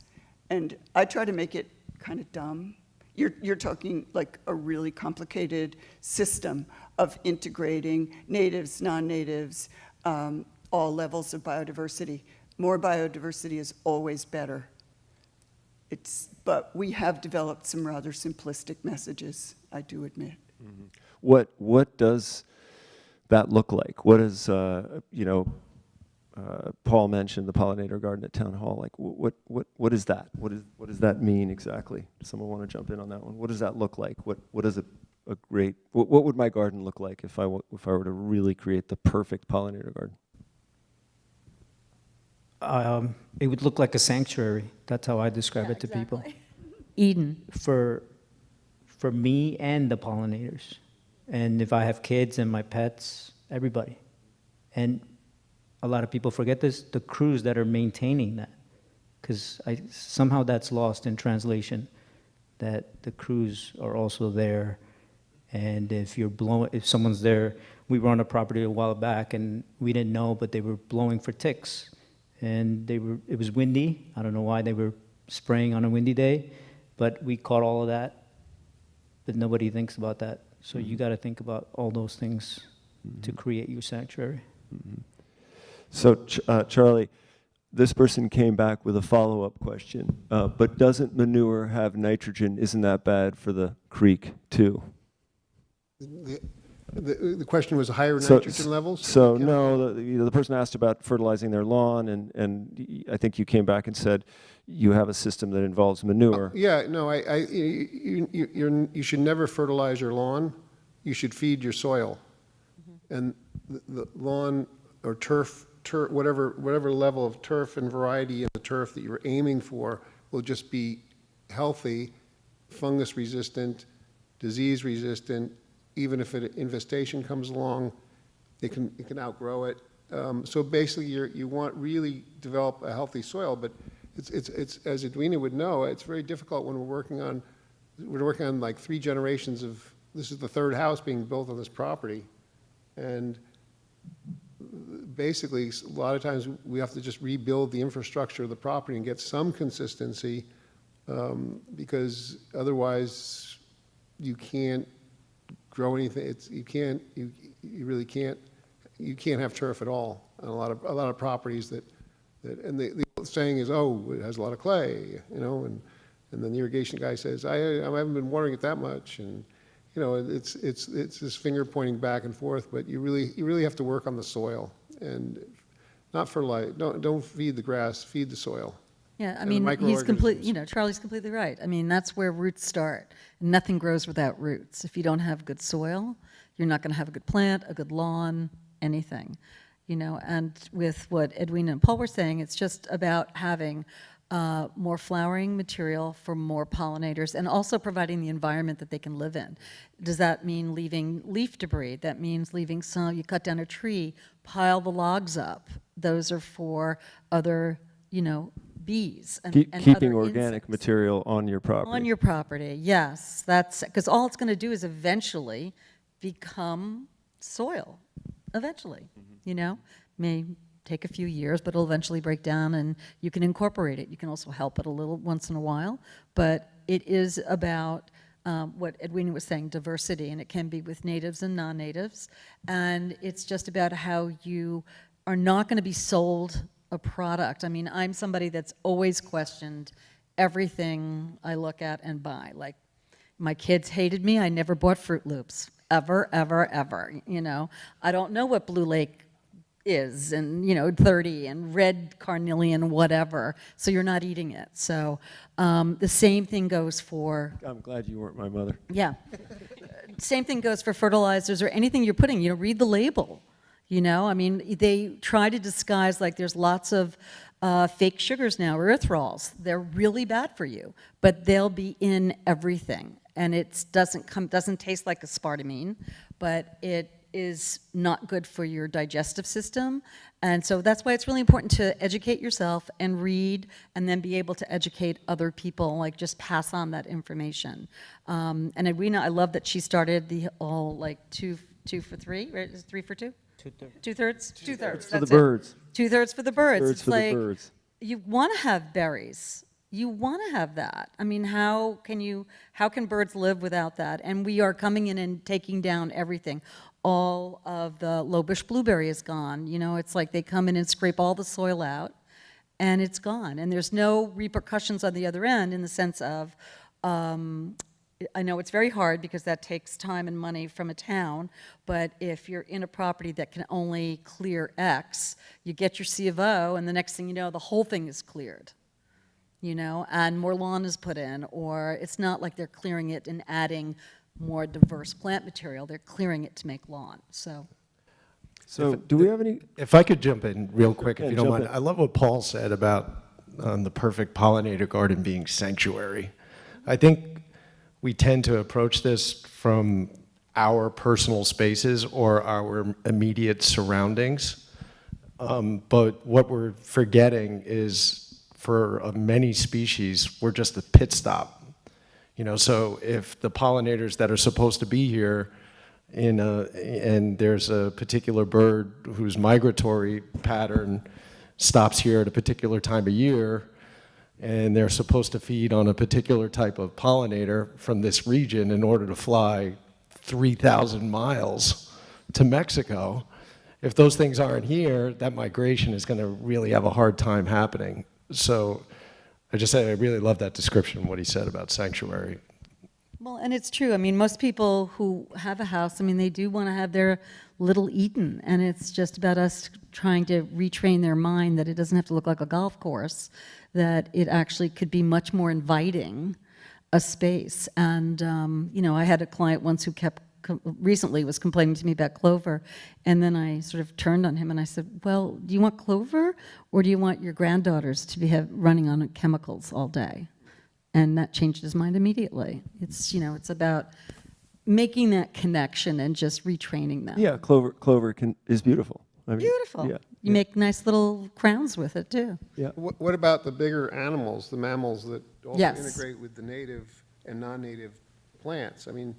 S7: And I try to make it kind of dumb. You're talking like a really complicated system of integrating natives, non-natives, all levels of biodiversity. More biodiversity is always better. But we have developed some rather simplistic messages, I do admit.
S3: What does that look like? What is Paul mentioned the pollinator garden at Town Hall. Like, what is that? What does that mean exactly? Does someone want to jump in on that one? What does that look like? What would my garden look like if I were to really create the perfect pollinator garden?
S6: It would look like a sanctuary. That's how I describe it to people.
S2: Eden.
S6: For me and the pollinators. And if I have kids and my pets, everybody. And a lot of people forget this, the crews that are maintaining that. Because somehow that's lost in translation, that the crews are also there. And if someone's there we were on a property a while back, and we didn't know, but they were blowing for ticks. And it was windy. I don't know why they were spraying on a windy day, but we caught all of that. But nobody thinks about that. So you got to think about all those things to create your sanctuary.
S3: So, Charlie, this person came back with a follow-up question. But doesn't manure have nitrogen? Isn't that bad for the creek, too?
S4: The question was higher nitrogen levels?
S3: So, no, the person asked about fertilizing their lawn, and I think you came back and said you have a system that involves manure.
S4: Yeah, no, you should never fertilize your lawn. You should feed your soil. And the lawn or turf, whatever level of turf and variety in the turf that you're aiming for will just be healthy, fungus resistant, disease resistant. Even if an infestation comes along, it can outgrow it. So basically, you want really develop a healthy soil, but it's as Edwina would know, it's very difficult when we're working on like 3 generations of, this is the 3rd house being built on this property, and basically a lot of times we have to just rebuild the infrastructure of the property and get some consistency, because otherwise you can't grow anything. You really can't have turf at all on a lot of properties and the saying is, oh, it has a lot of clay, and then the irrigation guy says, I haven't been watering it that much, and it's this finger pointing back and forth, but you really have to work on the soil and not fertilize. Don't feed the grass, feed the soil.
S2: Yeah, I mean, Charlie's completely right. I mean, that's where roots start. Nothing grows without roots. If you don't have good soil, you're not going to have a good plant, a good lawn, anything. And with what Edwina and Paul were saying, it's just about having more flowering material for more pollinators and also providing the environment that they can live in. Does that mean leaving leaf debris? That means leaving you cut down a tree, pile the logs up. Those are for other, bees and
S3: Keeping
S2: other
S3: organic
S2: insects.
S3: Material on your property.
S2: On your property, yes. That's because all it's going to do is eventually become soil. Eventually, may take a few years, but it'll eventually break down, and you can incorporate it. You can also help it a little once in a while, but it is about what Edwina was saying, diversity, and it can be with natives and non-natives, and it's just about how you are not going to be sold a product. I mean, I'm somebody that's always questioned everything I look at and buy. Like, my kids hated me. I never bought Fruit Loops, ever, ever, ever. I don't know what Blue Lake is, and 30 and red carnelian, whatever. So you're not eating it. So the same thing goes for.
S3: I'm glad you weren't my mother.
S2: Yeah, same thing goes for fertilizers or anything you're putting. Read the label. I mean, they try to disguise, like there's lots of fake sugars now, erythrols. They're really bad for you, but they'll be in everything. And it doesn't taste like aspartame, but it is not good for your digestive system. And so that's why it's really important to educate yourself and read, and then be able to educate other people, like just pass on that information. And Edwina, I love that she started the all like two for three, right? Is it 3 for 2? 2/3? 2/3.
S3: For the birds.
S2: 2/3 for the birds. It's
S3: For
S2: like,
S3: the birds.
S2: you want to have berries. You want to have that. I mean, how can birds live without that? And we are coming in and taking down everything. All of the lowbush blueberry is gone. It's like they come in and scrape all the soil out, and it's gone. And there's no repercussions on the other end, in the sense of, I know it's very hard because that takes time and money from a town, but if you're in a property that can only clear X, you get your C of O, and the next thing you know, the whole thing is cleared. And more lawn is put in, or it's not like they're clearing it and adding more diverse plant material. They're clearing it to make lawn. So
S3: Do we have any?
S5: If I could jump in real quick, if
S3: Yeah,
S5: you don't
S3: jump
S5: mind.
S3: in.
S5: I love what Paul said about the perfect pollinator garden being sanctuary. I think we tend to approach this from our personal spaces or our immediate surroundings. But what we're forgetting is, for many species, we're just a pit stop. So if the pollinators that are supposed to be here and there's a particular bird whose migratory pattern stops here at a particular time of year, and they're supposed to feed on a particular type of pollinator from this region in order to fly 3,000 miles to Mexico. If those things aren't here, that migration is going to really have a hard time happening. So I just say I really love that description, what he said about sanctuary.
S2: Well, and it's true. I mean, most people who have a house, I mean, they do want to have their little Eden, and it's just about us trying to retrain their mind that it doesn't have to look like a golf course, that it actually could be much more inviting a space. And, you know, I had a client once who recently was complaining to me about clover, and then I sort of turned on him and I said, well, do you want clover, or do you want your granddaughters to be running on chemicals all day? And that changed his mind immediately. It's, you know, it's about making that connection and just retraining them.
S3: Yeah, clover is beautiful. I mean,
S2: Beautiful.
S3: Yeah,
S2: You make nice little crowns with it too.
S3: yeah.
S4: What about the bigger animals, the mammals that also
S2: Yes.
S4: integrate with the native and non-native plants? I mean,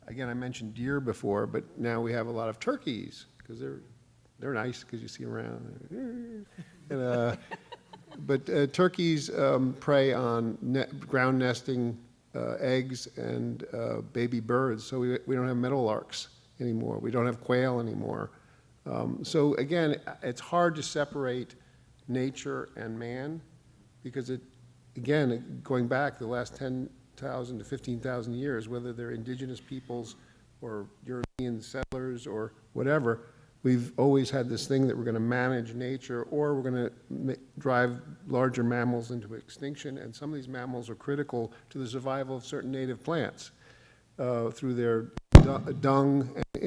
S4: again, I mentioned deer before, but now we have a lot of turkeys because they're nice because you see them around. And, but turkeys prey on ground nesting eggs and baby birds, so we don't have meadowlarks anymore. We don't have quail anymore. So again, it's hard to separate nature and man because again, going back the last 10,000 to 15,000 years, whether they're indigenous peoples or European settlers or whatever, we've always had this thing that we're going to manage nature or we're going to drive larger mammals into extinction, and some of these mammals are critical to the survival of certain native plants through their dung and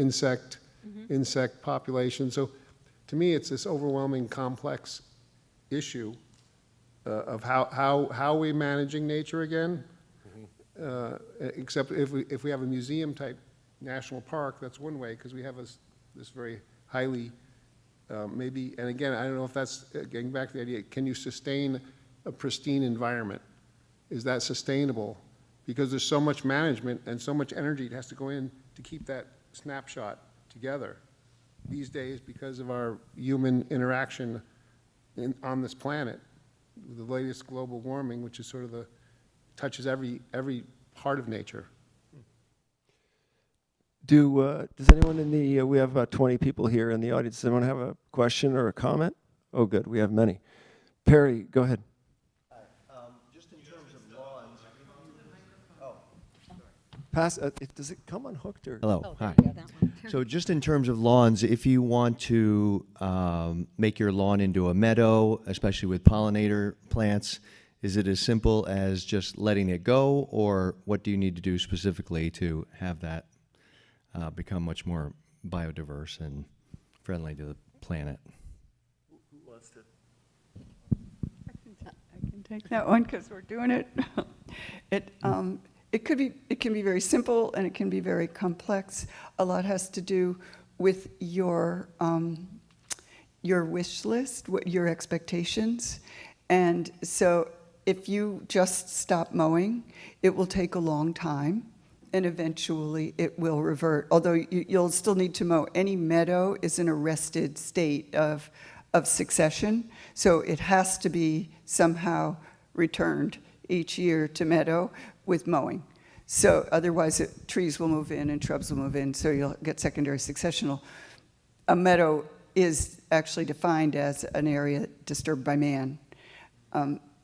S4: insect population. So to me, it's this overwhelming complex issue of how we're managing nature again. Except if we have a museum type national park, that's one way, because we have this very highly maybe, and again, I don't know if that's getting back to the idea, can you sustain a pristine environment? Is that sustainable? Because there's so much management and so much energy that has to go in to keep that snapshot together these days because of our human interaction on this planet, with the latest global warming, which is sort of touches every part of nature.
S3: Does anyone in the, we have about 20 people here in the audience. Does anyone have a question or a comment? Oh, good, we have many. Perry, go ahead.
S8: Just in terms of lawns,
S3: Pass, does it come unhooked or?
S8: hello, hi.
S2: Yeah, that one.
S8: So just in terms of lawns, if you want to make your lawn into a meadow, especially with pollinator plants, is it as simple as just letting it go, or what do you need to do specifically to have that become much more biodiverse and friendly to the planet?
S7: Who wants to? I can take that one because we're doing it. It can be very simple and it can be very complex. A lot has to do with your wish list, your expectations, and so if you just stop mowing, it will take a long time, and eventually it will revert. Although you'll still need to mow. Any meadow is an arrested state of succession, so it has to be somehow returned each year to meadow with mowing. So otherwise trees will move in and shrubs will move in, so you'll get secondary successional. A meadow is actually defined as an area disturbed by man.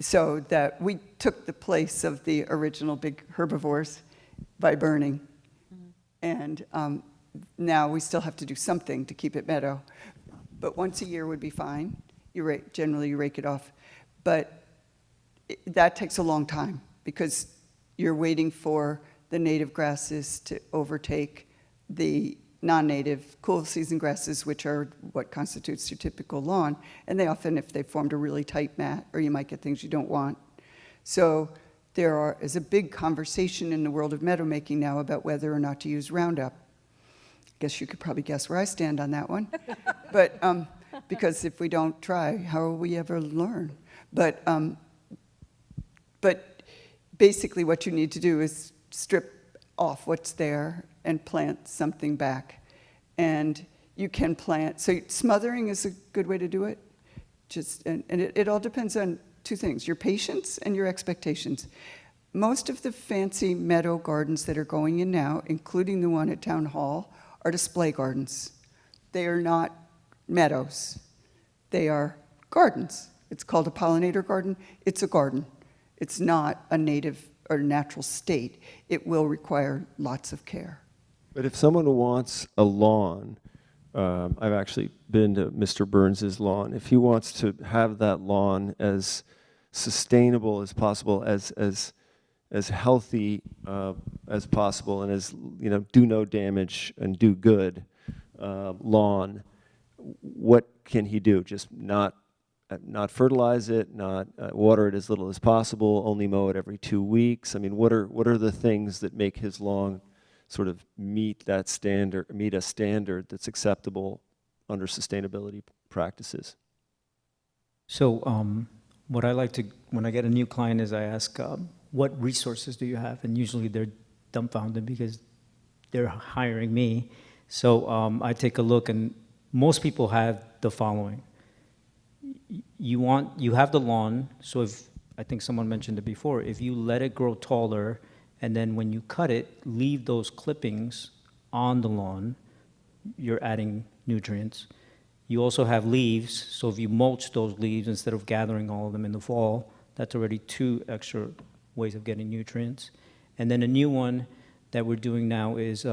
S7: So that we took the place of the original big herbivores by burning. And now we still have to do something to keep it meadow. But once a year would be fine. Generally you rake it off. But that takes a long time because you're waiting for the native grasses to overtake the non-native cool season grasses, which are what constitutes your typical lawn. And they often, if they formed a really tight mat, or you might get things you don't want. So there is a big conversation in the world of meadow making now about whether or not to use Roundup. I guess you could probably guess where I stand on that one. But because if we don't try, how will we ever learn? But basically what you need to do is strip off what's there and plant something back. And you can plant, so smothering is a good way to do it. And it all depends on two things, your patience and your expectations. Most of the fancy meadow gardens that are going in now, including the one at Town Hall, are display gardens. They are not meadows. They are gardens. It's called a pollinator garden. It's a garden. It's not a native or natural state. It will require lots of care.
S3: But if someone wants a lawn, I've actually been to Mr. Burns's lawn. If he wants to have that lawn as sustainable as possible, as healthy as possible, and as, you know, do no damage and do good lawn, what can he do? Just not fertilize it, not water it as little as possible, only mow it every 2 weeks? I mean, what are the things that make his lawn sort of meet a standard that's acceptable under sustainability practices?
S6: So what I like to, when I get a new client, is I ask, what resources do you have? And usually they're dumbfounded because they're hiring me. So I take a look, and most people have the following. You have the lawn, so if, I think someone mentioned it before, if you let it grow taller, and then when you cut it, leave those clippings on the lawn, you're adding nutrients. You also have leaves, so if you mulch those leaves instead of gathering all of them in the fall, that's already 2 extra ways of getting nutrients. And then a new one that we're doing now is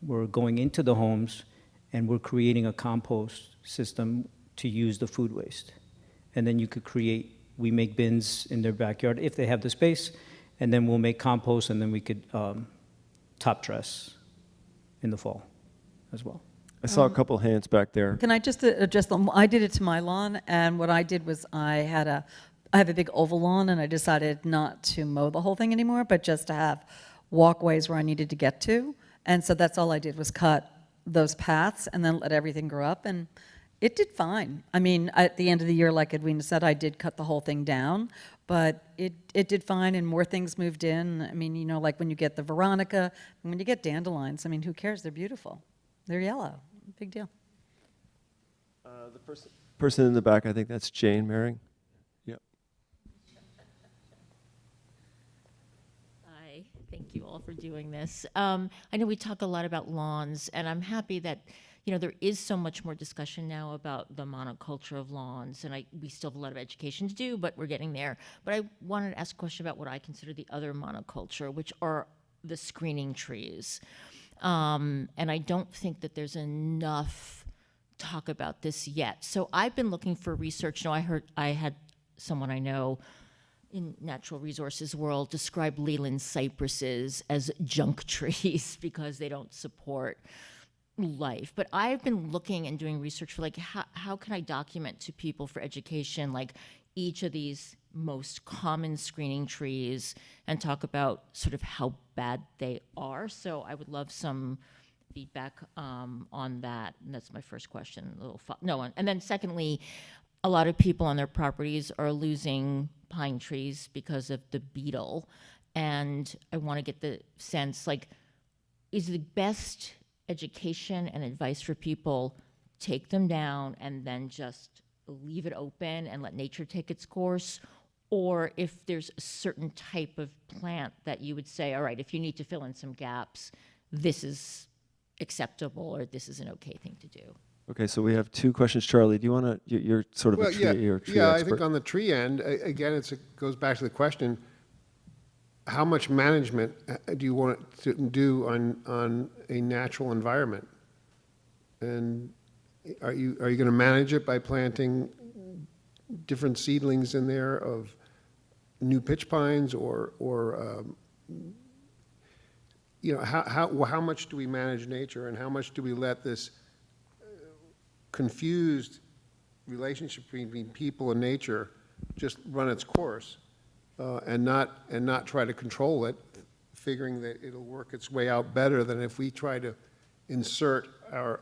S6: we're going into the homes and we're creating a compost system to use the food waste. And then you could create, we make bins in their backyard if they have the space, and then we'll make compost, and then we could top dress in the fall as well.
S3: I saw a couple hands back there.
S2: Can I just address them? I did it to my lawn, and what I did was I have a big oval lawn, and I decided not to mow the whole thing anymore, but just to have walkways where I needed to get to. And so that's all I did, was cut those paths and then let everything grow up, and it did fine. I mean, at the end of the year, like Edwina said, I did cut the whole thing down, but it did fine, and more things moved in. I mean, you know, like when you get the Veronica, and when you get dandelions, I mean, who cares? They're beautiful. They're yellow. Big deal.
S3: The person in the back, I think that's Jane Maring. Yep.
S9: Hi, thank you all for doing this. I know we talk a lot about lawns, and I'm happy that, you know, there is so much more discussion now about the monoculture of lawns, and we still have a lot of education to do, but we're getting there. But I wanted to ask a question about what I consider the other monoculture, which are the screening trees. And I don't think that there's enough talk about this yet. So I've been looking for research. You know, I had someone I know in natural resources world describe Leyland cypresses as junk trees because they don't support life. But I've been looking and doing research for, like, how can I document to people for education, like, each of these most common screening trees, and talk about sort of how bad they are. So I would love some feedback on that. And that's my first question. And then secondly, a lot of people on their properties are losing pine trees because of the beetle. And I want to get the sense, like, is the best education and advice for people take them down and then just leave it open and let nature take its course? Or if there's a certain type of plant that you would say, all right, if you need to fill in some gaps, this is acceptable, or this is an okay thing to do?
S3: Okay, so we have 2 questions. Charlie, do you want to, you're sort of a tree, you're a tree
S4: I
S3: expert.
S4: think on the tree end, again, it goes back to the question, how much management do you want to do on a natural environment? And are you going to manage it by planting different seedlings in there of new pitch pines, or you know, how much do we manage nature, and how much do we let this confused relationship between people and nature just run its course, and not try to control it, figuring that it'll work its way out better than if we try to insert our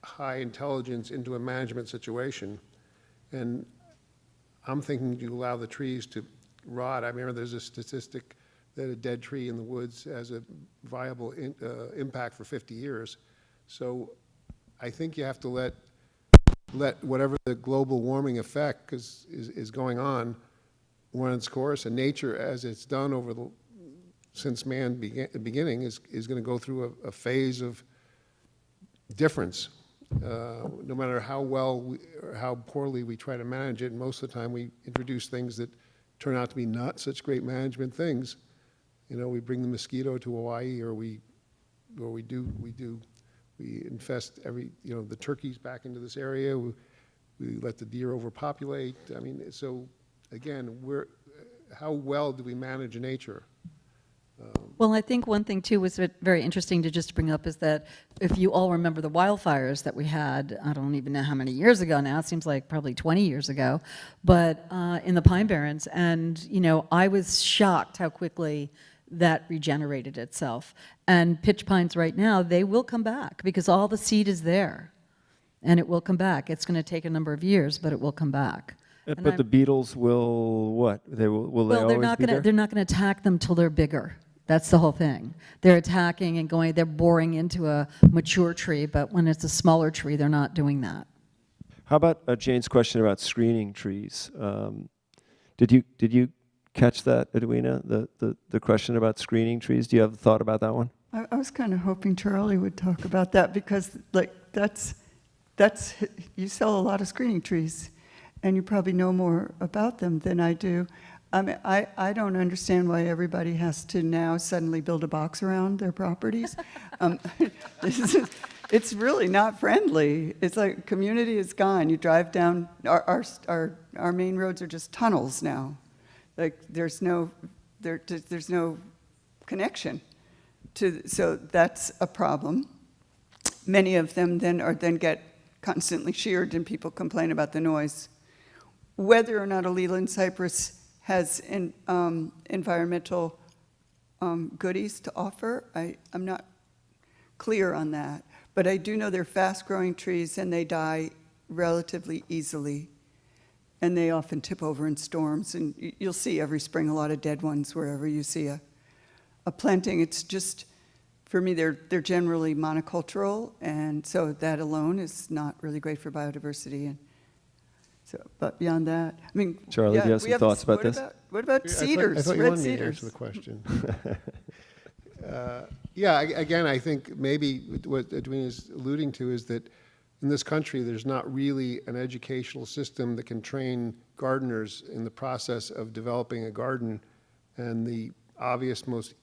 S4: high intelligence into a management situation. And I'm thinking you allow the trees to rot. I remember there's a statistic that a dead tree in the woods has a viable impact for 50 years. So I think you have to let whatever the global warming effect is going on run its course, and nature, as it's done since man beginning, is going to go through a phase of difference. No matter how well or how poorly we try to manage it, and most of the time we introduce things that turn out to be not such great management things. You know, we bring the mosquito to Hawaii, or we infest the turkeys back into this area. We let the deer overpopulate. I mean, so again, how well do we manage nature?
S2: Well, I think one thing too was very interesting to just bring up is that if you all remember the wildfires that we had, I don't even know how many years ago now, it seems like probably 20 years ago, but in the Pine Barrens, and I was shocked how quickly that regenerated itself. And pitch pines right now, they will come back because all the seed is there, and it will come back. It's going to take a number of years, but it will come back.
S3: But the beetles will what? Will they
S2: Well,
S3: always be there?
S2: they're not going to attack them till they're bigger. That's the whole thing. They're attacking and they're boring into a mature tree, but when it's a smaller tree, they're not doing that.
S3: How about Jane's question about screening trees? Did you catch that, Edwina? The question about screening trees? Do you have a thought about that one?
S7: I was kind of hoping Charlie would talk about that because, like, that's you sell a lot of screening trees, and you probably know more about them than I do. I mean, I don't understand why everybody has to now suddenly build a box around their properties. It's really not friendly. It's like community is gone. You drive down, our main roads are just tunnels now. Like there's no connection so that's a problem. Many of them then get constantly sheared, and people complain about the noise. Whether or not a Leland cypress has environmental goodies to offer, I'm not clear on that. But I do know they're fast-growing trees, and they die relatively easily. And they often tip over in storms. And you'll see every spring a lot of dead ones wherever you see a planting. It's just, for me, they're generally monocultural, and so that alone is not really great for biodiversity. And so, but beyond that, I mean,
S3: Charlie, do you have some thoughts about this?
S7: What about cedars,
S4: I thought you
S7: red
S4: wanted me to
S7: cedars?
S4: answer the question. Yeah, again, I think maybe what Edwina is alluding to is that in this country, there's not really an educational system that can train gardeners in the process of developing a garden. And the obvious, most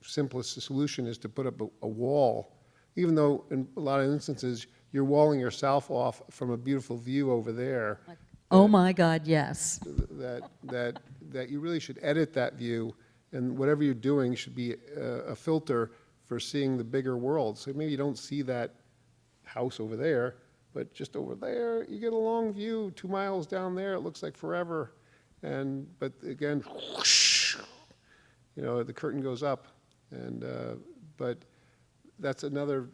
S4: simplest solution is to put up a wall, even though in a lot of instances, you're walling yourself off from a beautiful view over there.
S2: Oh my God, yes.
S4: That you really should edit that view, and whatever you're doing should be a filter for seeing the bigger world. So maybe you don't see that house over there, but just over there, you get a long view. 2 miles down there, it looks like forever. But again, whoosh, the curtain goes up, but that's another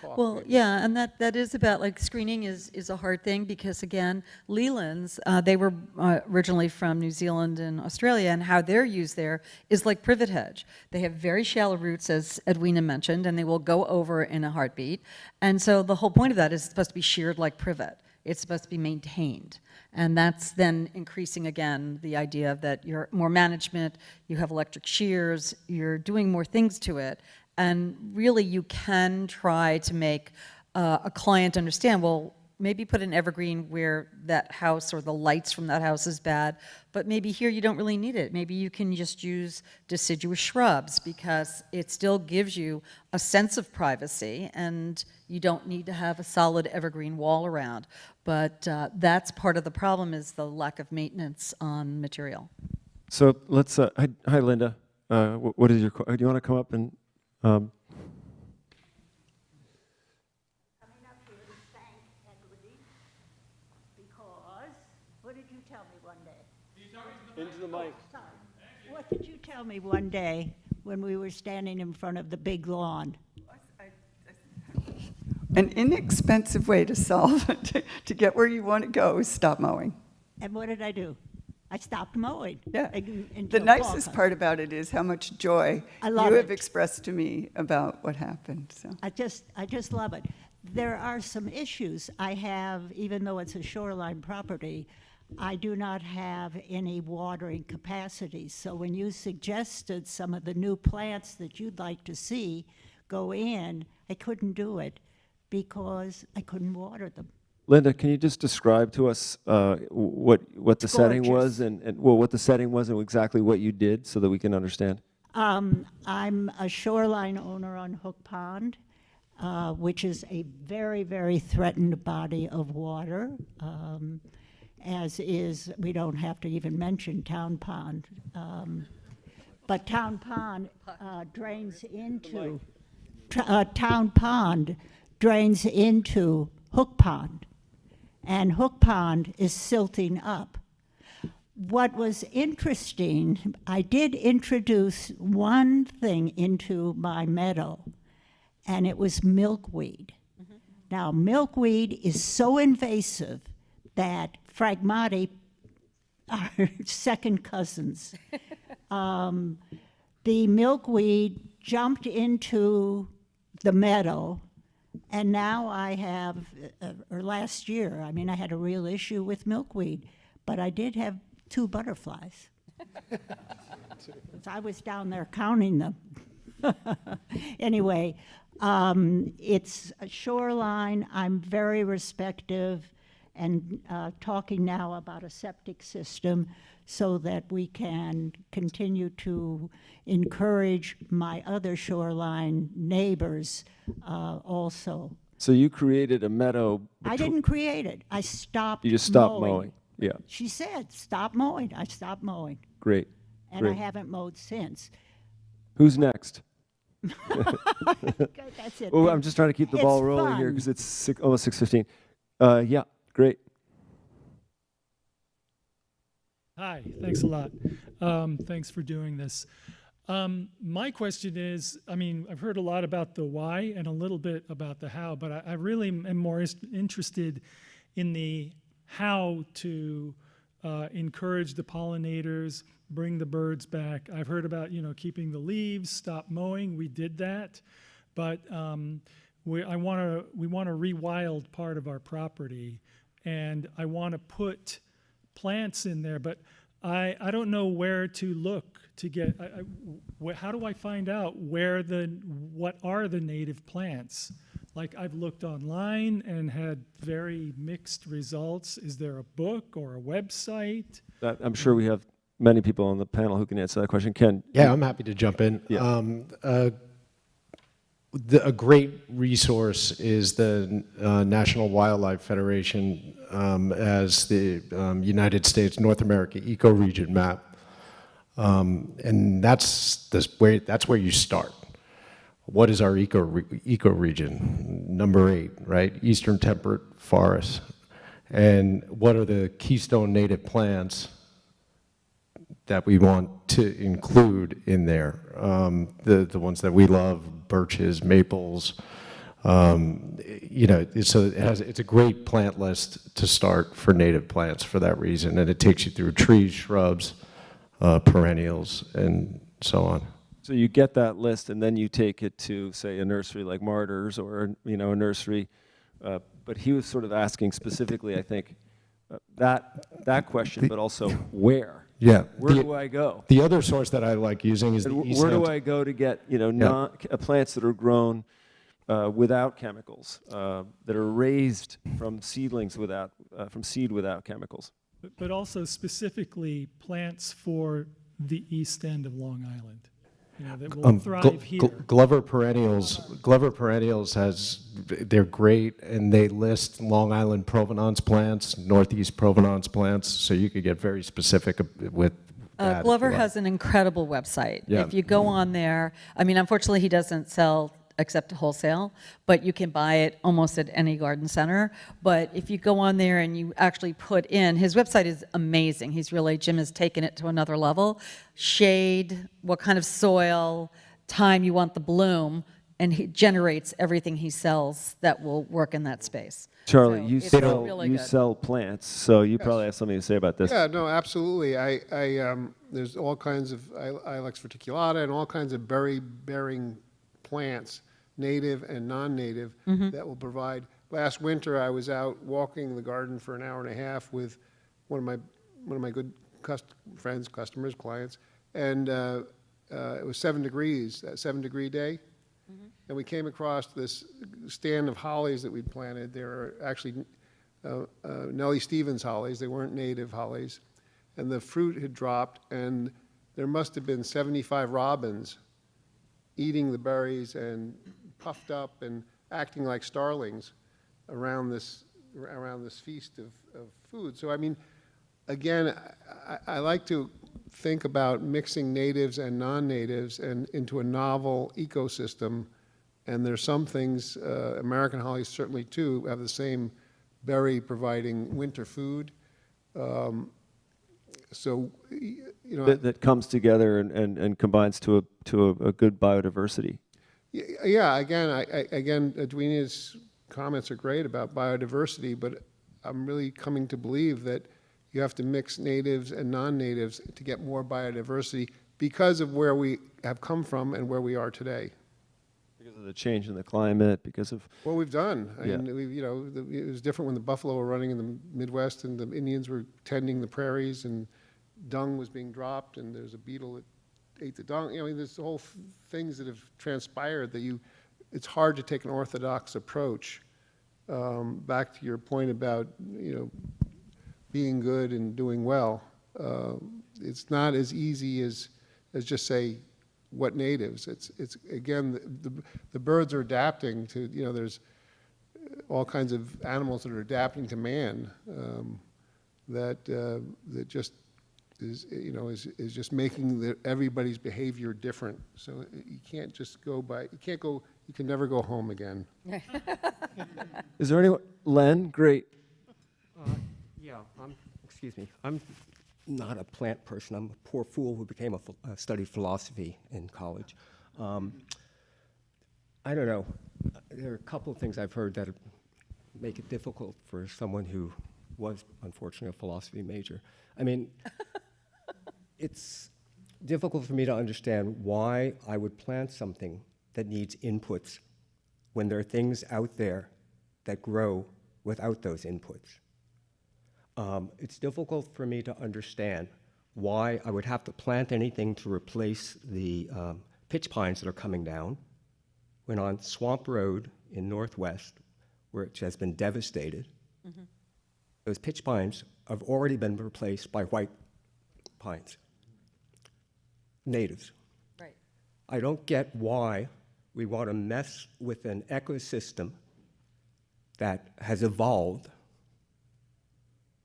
S4: talk.
S2: Well,
S4: maybe.
S2: yeah, and that is about, like, screening is a hard thing because, again, Lelands, they were originally from New Zealand and Australia, and how they're used there is like privet hedge. They have very shallow roots, as Edwina mentioned, and they will go over in a heartbeat. And so the whole point of that is it's supposed to be sheared like privet. It's supposed to be maintained. And that's then increasing, again, the idea that you're more management, you have electric shears, you're doing more things to it. And really, you can try to make a client understand, well, maybe put an evergreen where that house or the lights from that house is bad, but maybe here you don't really need it. Maybe you can just use deciduous shrubs because it still gives you a sense of privacy, and you don't need to have a solid evergreen wall around. But that's part of the problem, is the lack of maintenance on material.
S3: So let's, hi Linda, what is your, do you want to come up and,
S10: Coming up here to thank Equity because, what did you tell me one day?
S3: into the mic.
S10: Sorry. What did you tell me one day when we were standing in front of the big lawn?
S7: An inexpensive way to solve it, to get where you want to go, is stop mowing.
S10: And what did I do? I stopped mowing.
S7: Yeah.
S10: until
S7: The
S10: fall
S7: nicest
S10: comes.
S7: part about it is how much joy
S10: I love
S7: you have
S10: it.
S7: expressed to me about what happened, so.
S10: I just love it. There are some issues I have, even though it's a shoreline property, I do not have any watering capacity. So when you suggested some of the new plants that you'd like to see go in, I couldn't do it because I couldn't water them.
S3: Linda, can you just describe to us what the setting was
S10: Gorgeous.
S3: and well, what the setting was and exactly what you did so that we can understand?
S10: I'm a shoreline owner on Hook Pond, which is a very, very threatened body of water, as is, we don't have to even mention Town Pond. But Town Pond drains into, Town Pond drains into Hook Pond, and Hook Pond is silting up. What was interesting, I did introduce one thing into my meadow, and it was milkweed. Now, milkweed is so invasive that Phragmati are second cousins. The milkweed jumped into the meadow, and now I have, or last year, I mean, I had a real issue with milkweed, but I did have 2 butterflies. I was down there counting them. Anyway, it's a shoreline. I'm very respective and talking now about a septic system so that we can continue to encourage my other shoreline neighbors also.
S3: So you created a meadow.
S10: I didn't create it. I stopped
S3: You just stopped mowing. Yeah,
S10: She said, stop mowing. I stopped mowing.
S3: great.
S10: And
S3: Great.
S10: I haven't mowed since.
S3: Who's next?
S10: That's it.
S3: Well, I'm just trying to keep the
S10: It's
S3: ball rolling here
S10: fun.
S3: because it's almost 6:15. Yeah, great.
S11: Hi, thanks a lot. Thanks for doing this. My question is, I mean, I've heard a lot about the why and a little bit about the how, but I really am more interested in the how to encourage the pollinators, bring the birds back. I've heard about, keeping the leaves, stop mowing. We did that, but we want to rewild part of our property, and I want to put plants in there, but I don't know where to look to get. How do I find out what are the native plants? Like, I've looked online and had very mixed results. Is there a book or a website?
S3: I'm sure we have many people on the panel who can answer that question. Ken?
S5: Yeah, I'm happy to jump in.
S3: Yeah.
S5: A great resource is the National Wildlife Federation as the United States North America ecoregion map, and that's where you start. What is our ecoregion? Number 8, right? Eastern temperate forests. And what are the keystone native plants that we want to include in there? The ones that we love, birches, maples. So it's a great plant list to start for native plants for that reason, and it takes you through trees, shrubs, perennials, and so on.
S3: So you get that list, and then you take it to, say, a nursery like Martyrs or a nursery. But he was sort of asking specifically, I think, that question, but also where.
S5: Yeah.
S3: Where do I go?
S5: The other source that I like using is the East
S3: Where do
S5: Hampton.
S3: I go to get plants that are grown without chemicals, that are raised from seedlings from seed without chemicals?
S11: But also specifically plants for the east end of Long Island, that will thrive here.
S5: Glover Perennials they're great, and they list Long Island Provenance plants, Northeast Provenance plants, so you could get very specific with that.
S2: Glover has an incredible website.
S5: Yeah.
S2: If you go on there, I mean, unfortunately, he doesn't sell except wholesale, but you can buy it almost at any garden center. But if you go on there and you actually put in, his website is amazing. Jim has taken it to another level. Shade, what kind of soil, time you want the bloom, and he generates everything he sells that will work in that space.
S3: Charlie,
S2: So
S3: you
S2: it's
S3: sell
S2: really
S3: you
S2: good.
S3: sell plants, so you probably have something to say about this.
S4: Yeah, no, absolutely. There's all kinds of Ilex verticulata and all kinds of berry-bearing plants, native and non-native, that will provide. Last winter, I was out walking the garden for an hour and a half with one of my good friends, customers, clients, and it was 7 degrees, that 7-degree day. And we came across this stand of hollies that we'd planted. They were actually Nellie Stevens hollies. They weren't native hollies. And the fruit had dropped, and there must have been 75 robins eating the berries and puffed up and acting like starlings around this feast of food. So, I mean, again, I like to think about mixing natives and non-natives and into a novel ecosystem. And there's some things, American hollies certainly too, have the same berry providing winter food. So, you know.
S3: That comes together and combines to a good biodiversity.
S4: Yeah, again, Edwina's comments are great about biodiversity, but I'm really coming to believe that you have to mix natives and non-natives to get more biodiversity because of where we have come from and where we are today.
S3: Because of the change in the climate, because of
S4: What we've done. I
S3: Yeah.
S4: mean, you know, it was different when the buffalo were running in the Midwest and the Indians were tending the prairies and dung was being dropped and there's a beetle that ate the dung. You know, I mean, there's whole things that have transpired that it's hard to take an orthodox approach. Back to your point about, you know, being good and doing well. It's not as easy as just say what natives. It's again, the birds are adapting to, you know, there's all kinds of animals that are adapting to man, that just is, you know, is just making everybody's behavior different. So you can't just go by, you can never go home again.
S3: Is there anyone? Len, great.
S12: Yeah, excuse me. I'm not a plant person. I'm a poor fool who studied philosophy in college. I don't know. There are a couple of things I've heard that make it difficult for someone who was, unfortunately, a philosophy major. I mean, it's difficult for me to understand why I would plant something that needs inputs when there are things out there that grow without those inputs. It's difficult for me to understand why I would have to plant anything to replace the pitch pines that are coming down when on Swamp Road in Northwest, which has been devastated, those pitch pines have already been replaced by white pines, natives.
S2: Right.
S12: I don't get why we want to mess with an ecosystem that has evolved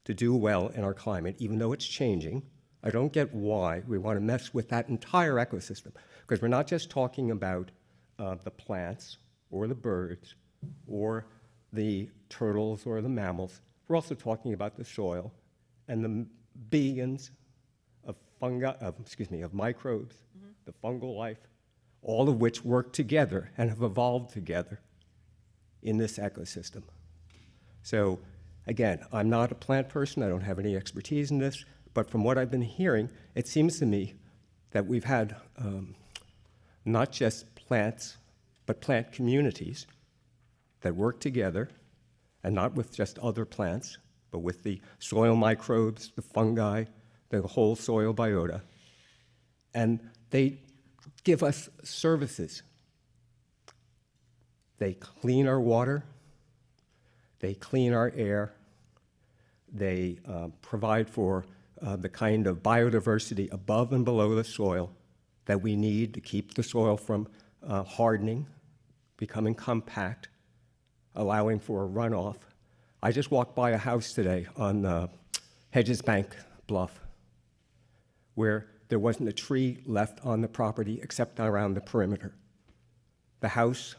S12: to do well in our climate, even though it's changing. I don't get why we want to mess with that entire ecosystem, because we're not just talking about the plants or the birds or the turtles or the mammals. We're also talking about the soil and the billions of of microbes, the fungal life, all of which work together and have evolved together in this ecosystem. So again, I'm not a plant person. I don't have any expertise in this, but from what I've been hearing, it seems to me that we've had not just plants, but plant communities that work together, and not with just other plants, but with the soil microbes, the fungi, the whole soil biota. And they give us services. They clean our water, they clean our air, they provide for the kind of biodiversity above and below the soil that we need to keep the soil from hardening, becoming compact, allowing for a runoff. I just walked by a house today on Hedges Bank Bluff where there wasn't a tree left on the property except around the perimeter. The house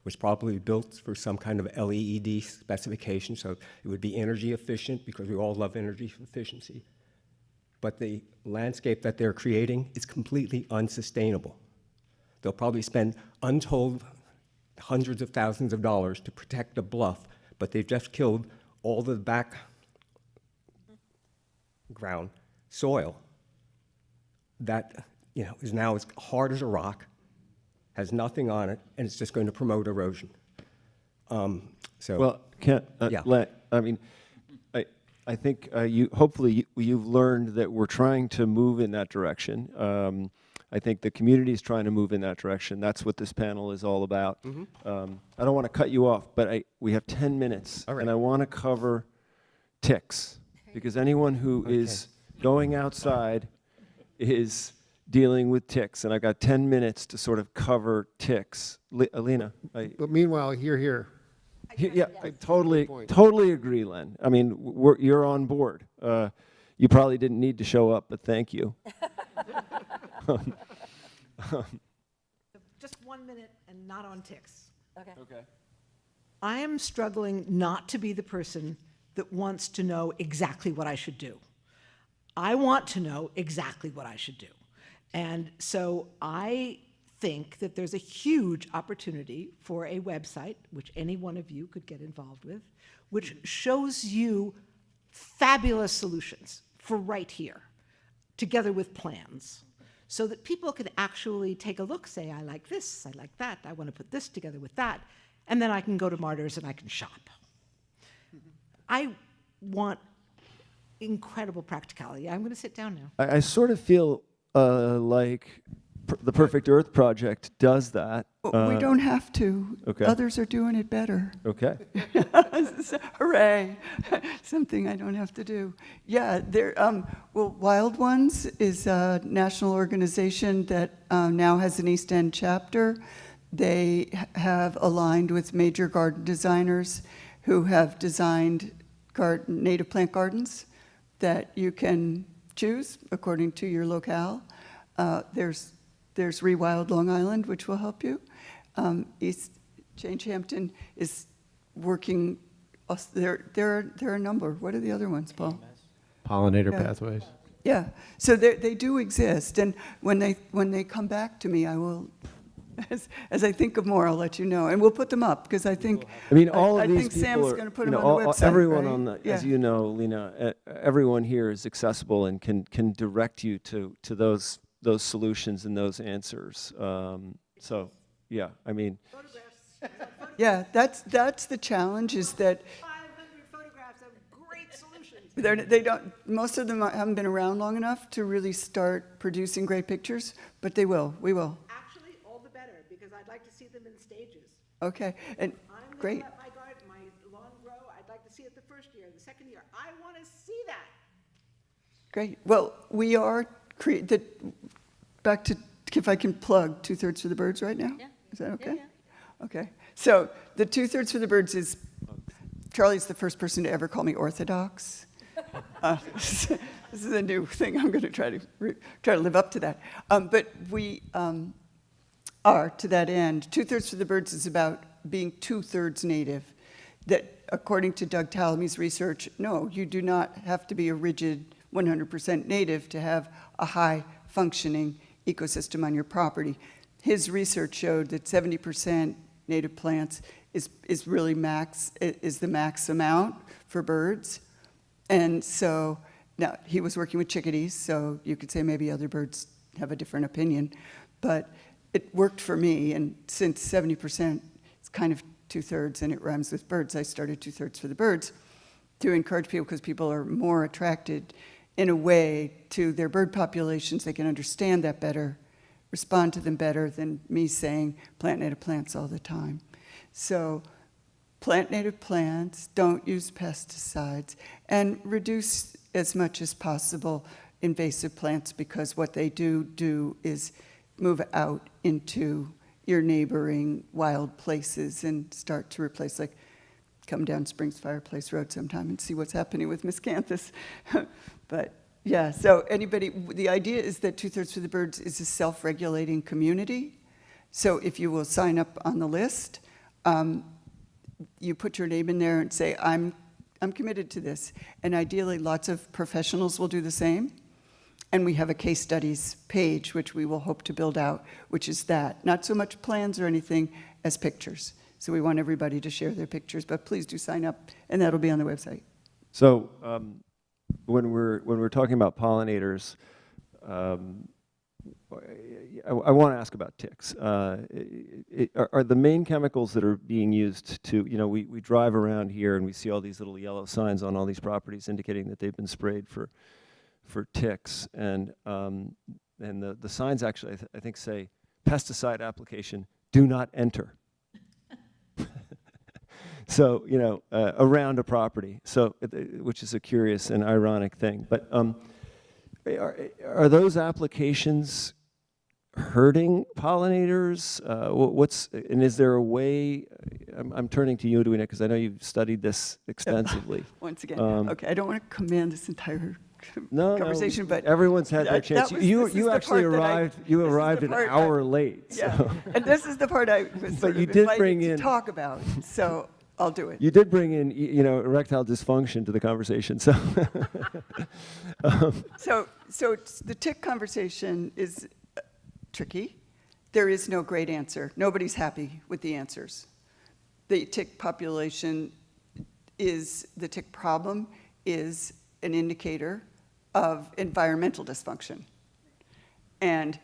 S12: was probably built for some kind of LEED specification, so it would be energy efficient because we all love energy efficiency. But the landscape that they're creating is completely unsustainable. They'll probably spend untold hundreds of thousands of dollars to protect the bluff, but they've just killed all the background soil that is now as hard as a rock, has nothing on it, and it's just going to promote erosion.
S3: Well,
S12: Yeah.
S3: I think hopefully you've learned that we're trying to move in that direction. I think the community is trying to move in that direction. That's what this panel is all about. I don't want to cut you off, but we have 10 minutes,
S12: All right.
S3: and I want to cover ticks, because anyone who is going outside is dealing with ticks, and I got 10 minutes to sort of cover ticks. Alina,
S4: But meanwhile, here.
S3: yeah, I totally
S4: point.
S3: agree, Len. I mean, you're on board. You probably didn't need to show up, but thank you.
S13: Just 1 minute and not on ticks.
S2: Okay.
S13: I am struggling not to be the person that wants to know exactly what I should do. I want to know exactly what I should do. And so I think that there's a huge opportunity for a website, which any one of you could get involved with, which shows you fabulous solutions for right here, together with plans, so that people can actually take a look, say, I like this, I like that, I want to put this together with that, and then I can go to Martyrs and I can shop. I want incredible practicality. I'm going to sit down now.
S3: I sort of feel like the Perfect Earth Project does that.
S7: We don't have to.
S3: Okay.
S7: Others are doing it better.
S3: Okay.
S7: Hooray! Something I don't have to do. Yeah, Wild Ones is a national organization that now has an East End chapter. They have aligned with major garden designers who have designed native plant gardens that you can choose according to your locale. There's Rewild Long Island, which will help you. Hampton is working. There are a number. What are the other ones, Paul?
S5: Pollinator
S7: Yeah.
S5: pathways.
S7: Yeah. So they do exist, and when they come back to me, I will. As I think of more, I'll let you know, and we'll put them up because I think.
S3: I mean, all of
S7: I
S3: these
S7: think
S3: people
S7: Sam's
S3: are,
S7: going to put
S3: you
S7: them
S3: know,
S7: on the website.
S3: everyone
S7: right?
S3: on the,
S7: Yeah.
S3: as you know, Lena, everyone here is accessible and can direct you to those solutions and those answers. So, yeah, I mean.
S7: Yeah, that's the challenge, is that
S13: 500 photographs of great solutions.
S7: they don't. Most of them haven't been around long enough to really start producing great pictures, but they will. We will.
S13: Actually, all the better, because I'd like to see them in stages.
S7: Okay, and
S13: I'm
S7: great.
S13: going to let my garden, my lawn grow. I'd like to see it the first year, the second year. I want to see that.
S7: Great. Well, we are back to, if I can plug 2/3 for the Birds right now?
S2: Yeah.
S7: Is that okay?
S2: Yeah.
S7: Okay. So the 2/3 for the Birds is, Charlie's the first person to ever call me orthodox. This is a new thing. I'm going to try to live up to that. But we are, to that end, 2/3 for the Birds is about being 2/3 native. That, according to Doug Talamy's research, no, you do not have to be a rigid 100% native to have a high-functioning ecosystem on your property. His research showed that 70% native plants is really the max amount for birds. And so, now, he was working with chickadees, so you could say maybe other birds have a different opinion. But it worked for me, and since 70% is kind of 2/3 and it rhymes with birds, I started 2/3 for the Birds to encourage people, because people are more attracted in a way to their bird populations. They can understand that better, respond to them better than me saying plant native plants all the time. So plant native plants, don't use pesticides, and reduce as much as possible invasive plants, because what they do is move out into your neighboring wild places and start to replace, like, come down Springs Fireplace Road sometime and see what's happening with miscanthus. But yeah, so the idea is that 2/3 for the Birds is a self-regulating community. So if you will sign up on the list, you put your name in there and say, I'm committed to this. And ideally, lots of professionals will do the same. And we have a case studies page, which we will hope to build out, which is that. Not so much plans or anything as pictures. So we want everybody to share their pictures, but please do sign up, and that'll be on the website.
S3: So when we're talking about pollinators, I want to ask about ticks. Are the main chemicals that are being used to, we drive around here and we see all these little yellow signs on all these properties indicating that they've been sprayed for ticks, and the signs actually I think say pesticide application, do not enter. So, around a property, so, which is a curious and ironic thing. But are those applications hurting pollinators? And is there a way, I'm turning to you, Edwina, because I know you've studied this extensively.
S7: Once again, okay, I don't want to command this entire conversation, but
S3: everyone's had their chance. You actually arrived an hour late.
S7: Yeah,
S3: so.
S7: and this is the part I was
S3: but you did bring in
S7: to talk about, so I'll do it.
S3: You did bring in, erectile dysfunction to the conversation, so.
S7: So the tick conversation is tricky. There is no great answer. Nobody's happy with the answers. The tick population the tick problem is an indicator of environmental dysfunction. And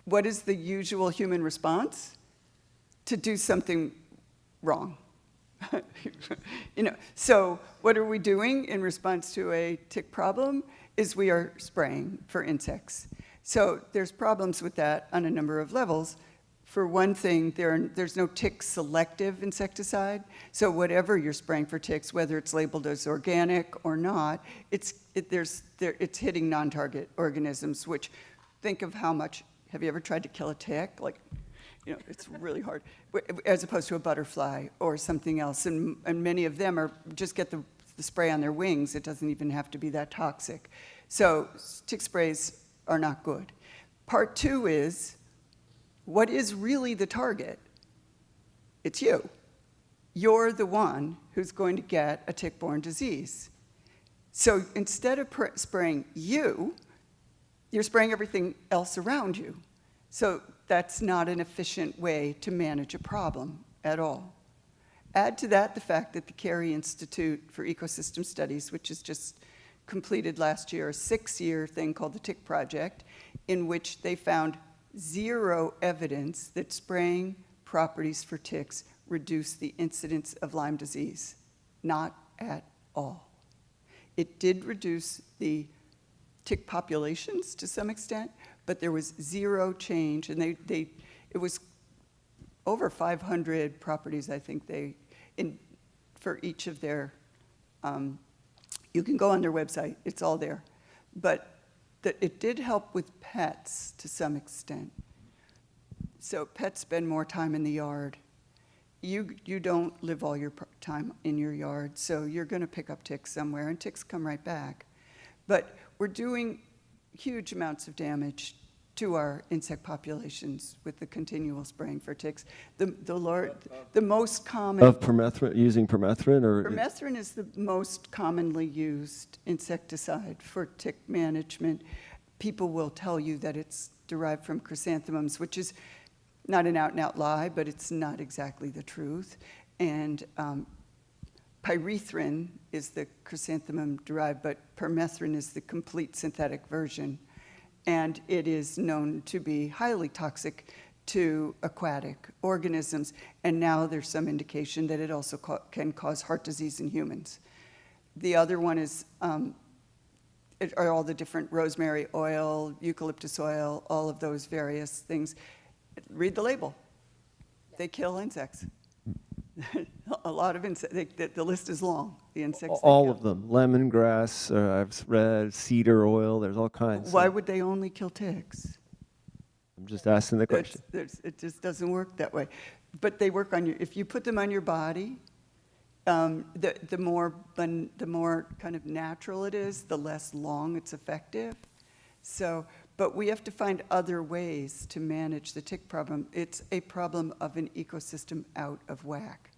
S7: what is the usual human response? To do something wrong. So what are we doing in response to a tick problem is we are spraying for insects. So there's problems with that on a number of levels. For one thing, there's no tick selective insecticide. So whatever you're spraying for ticks, whether it's labeled as organic or not, it's hitting non-target organisms, which think of how much, have you ever tried to kill a tick? It's really hard, as opposed to a butterfly or something else. And many of them just get the spray on their wings. It doesn't even have to be that toxic. So tick sprays are not good. Part two is, what is really the target? It's you. You're the one who's going to get a tick-borne disease. So instead of spraying you, you're spraying everything else around you. So that's not an efficient way to manage a problem at all. Add to that the fact that the Carey Institute for Ecosystem Studies, which has just completed last year a 6-year thing called the Tick Project, in which they found 0 evidence that spraying properties for ticks reduced the incidence of Lyme disease. Not at all. It did reduce the tick populations to some extent, but there was 0 change, and it was over 500 properties, I think for each of their, you can go on their website, it's all there. But it did help with pets to some extent. So pets spend more time in the yard. You don't live all your time in your yard, so you're gonna pick up ticks somewhere, and ticks come right back. But we're doing huge amounts of damage to our insect populations with the continual spraying for ticks. The most common...
S3: Of permethrin, using permethrin? Or
S7: permethrin is the most commonly used insecticide for tick management. People will tell you that it's derived from chrysanthemums, which is not an out-and-out lie, but it's not exactly the truth. And pyrethrin is the chrysanthemum derived, but permethrin is the complete synthetic version. And it is known to be highly toxic to aquatic organisms. And now there's some indication that it also can cause heart disease in humans. The other one is, are all the different rosemary oil, eucalyptus oil, all of those various things. Read the label. They kill insects. A lot of insects, the list is long, the insects.
S3: All of them, lemongrass, I've read cedar oil, there's all kinds.
S7: Why would they only kill ticks?
S3: I'm just asking the question.
S7: It just doesn't work that way. But they work on if you put them on your body, the more kind of natural it is, the less long it's effective. So, but we have to find other ways to manage the tick problem. It's a problem of an ecosystem out of whack.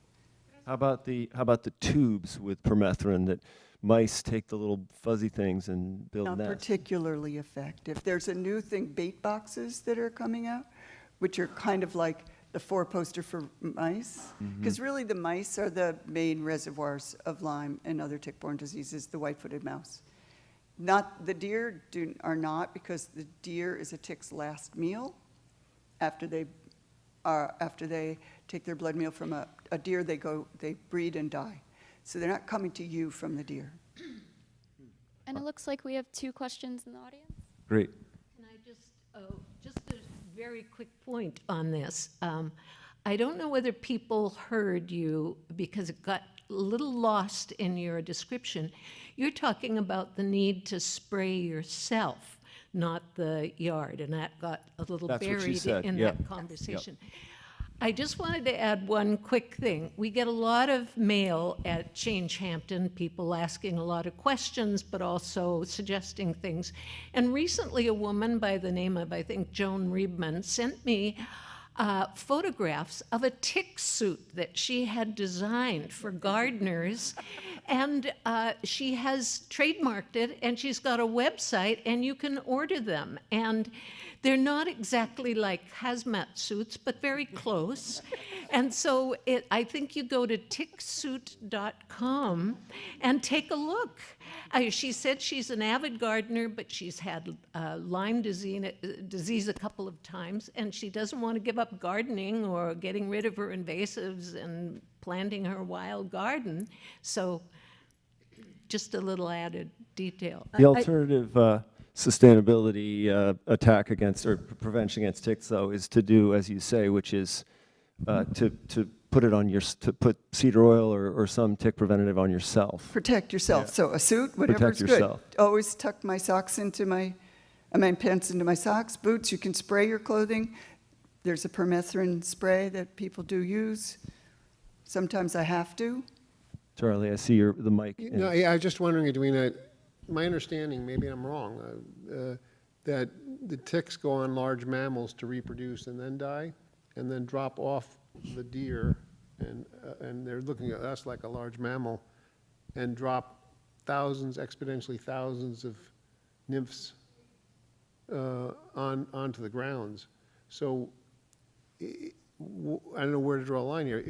S3: How about the tubes with permethrin that mice take the little fuzzy things and build nests?
S7: Not particularly effective. There's a new thing, bait boxes, that are coming out, which are kind of like the four-poster for mice, because really the mice are the main reservoirs of Lyme and other tick-borne diseases, the white-footed mouse. Not, the deer are not, because the deer is a tick's last meal. After they take their blood meal from a deer, they breed and die. So they're not coming to you from the deer.
S14: And it looks like we have 2 questions in the audience.
S3: Great.
S15: Can I just a very quick point on this. I don't know whether people heard you because it got a little lost in your description. You're talking about the need to spray yourself, not the yard, and that got a little buried in that conversation. Yep. I just wanted to add one quick thing. We get a lot of mail at Change Hampton, people asking a lot of questions, but also suggesting things. And recently a woman by the name of, I think, Joan Riebman, sent me photographs of a tick suit that she had designed for gardeners. And she has trademarked it, and she's got a website, and you can order them. And they're not exactly like hazmat suits, but very close. And so I think you go to ticksuit.com and take a look. She said she's an avid gardener, but she's had Lyme disease a couple of times, and she doesn't want to give up gardening or getting rid of her invasives and planting her wild garden. So just a little added detail.
S3: The alternative sustainability attack against or prevention against ticks, though, is to do as you say, which is to put it on to put cedar oil or some tick preventative on yourself.
S7: Protect yourself. Yeah. So a suit, whatever's good. Always tuck my socks into my pants into my socks. Boots, you can spray your clothing. There's a permethrin spray that people do use. Sometimes I have to.
S3: Charlie, I see the mic.
S4: No, yeah, I was just wondering, Edwina, my understanding, maybe I'm wrong, that the ticks go on large mammals to reproduce and then die, and then drop off the deer, and they're looking at us like a large mammal, and drop exponentially thousands of nymphs onto the grounds. So I don't know where to draw a line here.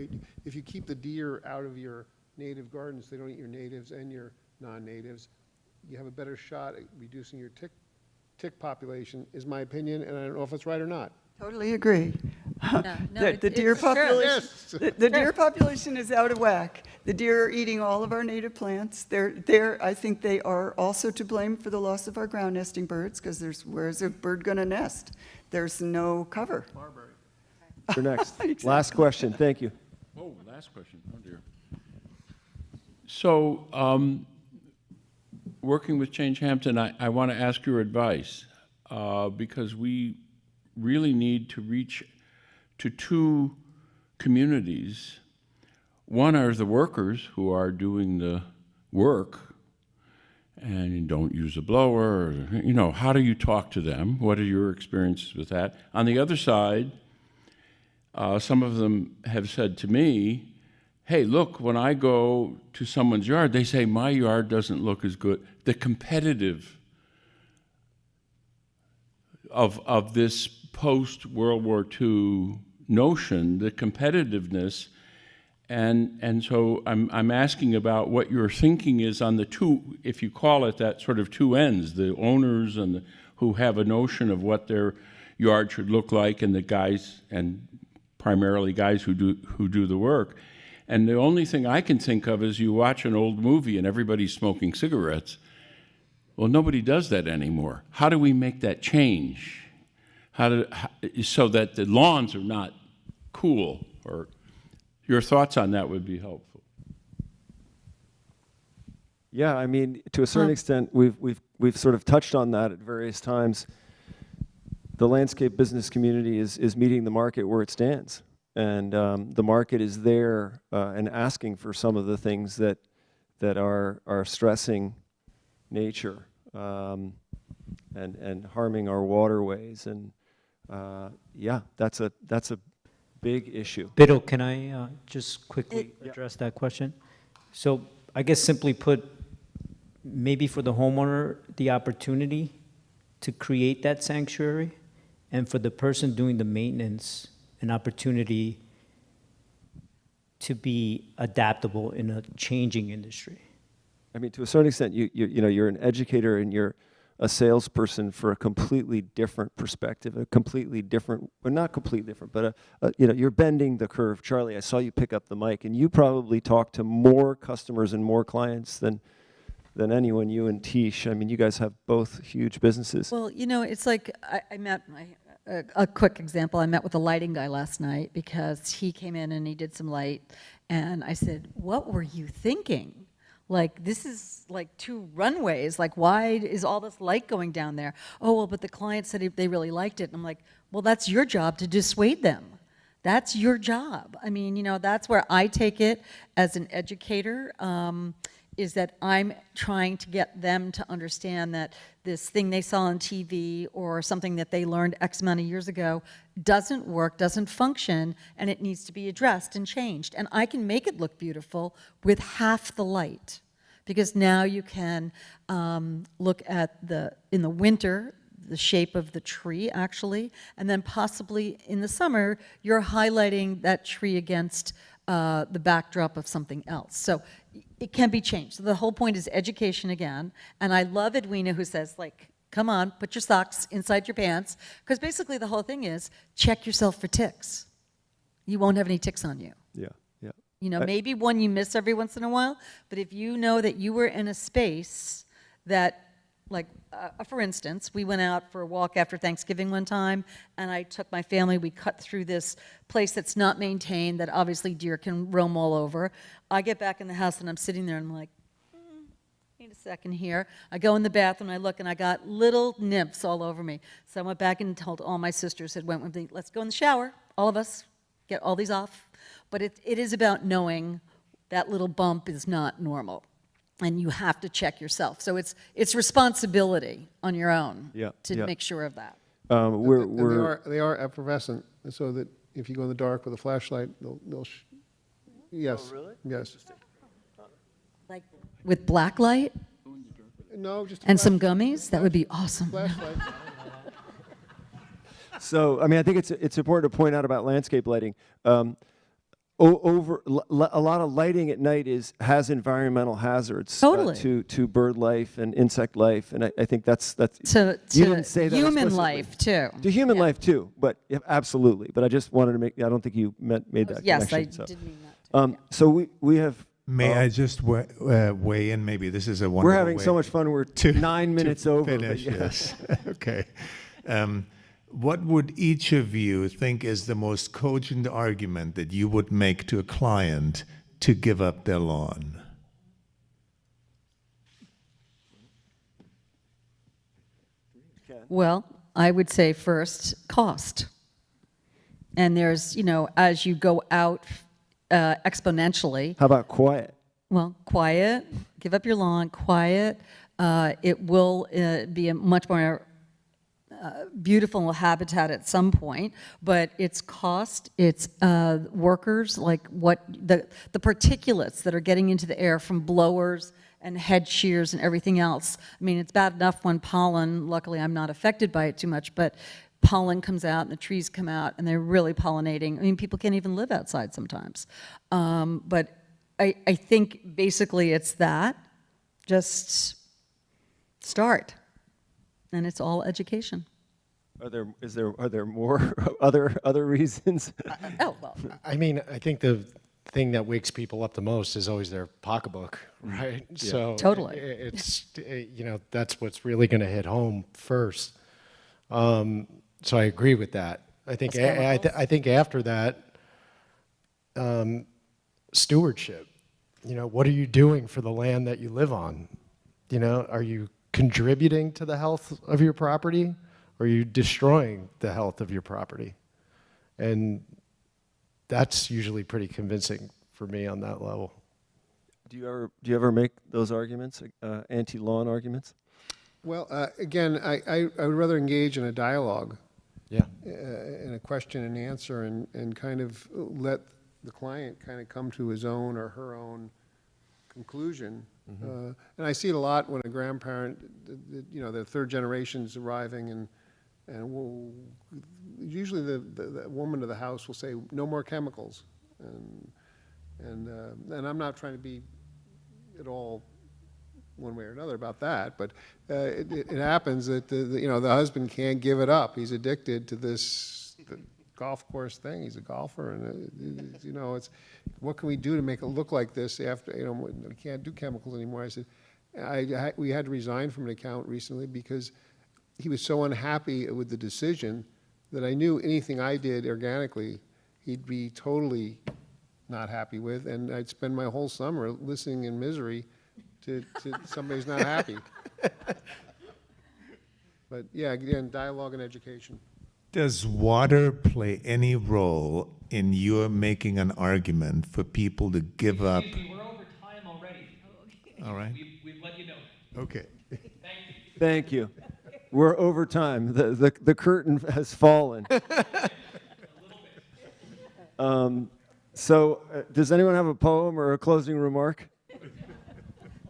S4: If you keep the deer out of your native gardens, they don't eat your natives and your non-natives, you have a better shot at reducing your tick population, is my opinion, and I don't know if it's right or not.
S7: Totally agree. The deer population is out of whack. The deer are eating all of our native plants. I think they are also to blame for the loss of our ground nesting birds, because where's a bird going to nest? There's no cover.
S4: Barberry.
S3: You're next.
S7: Exactly.
S3: Last question. Thank you.
S16: Oh, last question. Oh, dear. So, working with Change Hampton, I want to ask your advice because we really need to reach to 2 communities. One are the workers who are doing the work and you don't use a blower. How do you talk to them? What are your experiences with that? On the other side, some of them have said to me, hey, look, when I go to someone's yard, they say my yard doesn't look as good. The competitive of this post-World War II notion, the competitiveness, and so I'm asking about what your thinking is on the 2, if you call it that, sort of 2 ends, the owners and who have a notion of what their yard should look like, and the guys, and primarily guys who do the work. And the only thing I can think of is you watch an old movie and everybody's smoking cigarettes. Well, nobody does that anymore. How do we make that change? So that the lawns are not cool? Or your thoughts on that would be helpful.
S3: Yeah, I mean, to a certain extent, we've sort of touched on that at various times. The landscape business community is meeting the market where it stands. And the market is there and asking for some of the things that are stressing nature and harming our waterways. And yeah, that's a big issue.
S6: Biddle, can I just quickly address that question? So I guess simply put, maybe for the homeowner, the opportunity to create that sanctuary, and for the person doing the maintenance an opportunity to be adaptable in a changing industry.
S3: I mean, to a certain extent, you're an educator and you're a salesperson for a completely different perspective, a completely different, well, not completely different, but you're bending the curve. Charlie, I saw you pick up the mic, and you probably talk to more customers and more clients than anyone, you and Tish. I mean, you guys have both huge businesses.
S2: Well, it's like I met a quick example. I met with a lighting guy last night because he came in and he did some light, and I said, "What were you thinking? Like, this is like 2 runways. Like, why is all this light going down there?" "Oh, well, but the client said they really liked it." And I'm like, "Well, that's your job to dissuade them. That's your job." I mean, that's where I take it as an educator, is that I'm trying to get them to understand that this thing they saw on TV or something that they learned X amount of years ago doesn't work, doesn't function, and it needs to be addressed and changed. And I can make it look beautiful with half the light, because now you can look at in the winter, the shape of the tree, actually, and then possibly in the summer, you're highlighting that tree against the backdrop of something else. So it can be changed. So the whole point is education again. And I love Edwina, who says, like, come on, put your socks inside your pants. Because basically the whole thing is check yourself for ticks. You won't have any ticks on you.
S3: Yeah, yeah.
S2: Maybe one you miss every once in a while, but if you know that you were in a space that, like, for instance, we went out for a walk after Thanksgiving one time, and I took my family, we cut through this place that's not maintained, that obviously deer can roam all over. I get back in the house, and I'm sitting there, and I'm like, need a second here. I go in the bathroom, I look, and I got little nymphs all over me. So I went back and told all my sisters, had went with me, let's go in the shower, all of us, get all these off. But it is about knowing that little bump is not normal. And you have to check yourself. So it's responsibility on your own to make sure of that.
S4: They are effervescent, so that if you go in the dark with a flashlight, they'll yes.
S3: Oh, really?
S4: Yes.
S2: Like with black light?
S4: No, just
S2: and some gummies? That would be awesome.
S4: Flashlight.
S3: So, I mean, I think it's important to point out about landscape lighting. A lot of lighting at night has environmental hazards to bird life and insect life, and I think that's
S2: to
S3: you didn't say that
S2: human
S3: explicitly.
S2: life too.
S3: To human life too, but absolutely. But I just wanted to make. I don't think you made that
S2: yes,
S3: connection.
S2: I did mean that. Too,
S3: So we have.
S17: May I just weigh in? Maybe this is a wonderful.
S3: We're having so much fun. We're 9 minutes over.
S17: Finish, yes. Okay. What would each of you think is the most cogent argument that you would make to a client to give up their lawn?
S2: Well, I would say first, cost. And there's, as you go out exponentially.
S3: How about quiet?
S2: Well, quiet, give up your lawn, quiet. It will be a much more beautiful habitat at some point, but it's cost, it's workers, like what the particulates that are getting into the air from blowers and head shears and everything else. I mean, it's bad enough when pollen, luckily I'm not affected by it too much, but pollen comes out and the trees come out and they're really pollinating. I mean, people can't even live outside sometimes. But I think basically it's that, just start. And it's all education.
S3: Are there more other reasons?
S2: Well.
S5: I mean, I think the thing that wakes people up the most is always their pocketbook, right?
S3: Yeah.
S5: So
S2: totally,
S5: it's that's what's really going to hit home first. So I agree with that. I think I think after that, stewardship. What are you doing for the land that you live on? Are you contributing to the health of your property, or are you destroying the health of your property? And that's usually pretty convincing for me on that level.
S3: Do you ever make those arguments, anti-lawn arguments?
S4: Well, again, I would rather engage in a dialogue.
S5: Yeah.
S4: In a question and answer, and kind of let the client kind of come to his own or her own conclusion. And I see it a lot when a grandparent, the third generation's arriving, and And usually the woman of the house will say, no more chemicals. And I'm not trying to be at all one way or another about that, but it happens that the husband can't give it up. He's addicted to this golf course thing. He's a golfer, and it's what can we do to make it look like this after we can't do chemicals anymore. I said we had to resign from an account recently because he was so unhappy with the decision that I knew anything I did organically, he'd be totally not happy with, and I'd spend my whole summer listening in misery to somebody's not happy. But yeah, again, dialogue and education.
S17: Does water play any role in your making an argument for people to give up?
S18: Excuse me, we're over time already.
S17: All right.
S18: We've let you know.
S17: Okay.
S18: Thank you.
S3: Thank you. We're over time. The curtain has fallen. Does anyone have a poem or a closing remark?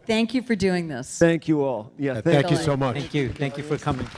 S2: Thank you for doing this.
S3: Thank you all. Yeah,
S12: Thank you so much.
S6: Thank you for coming.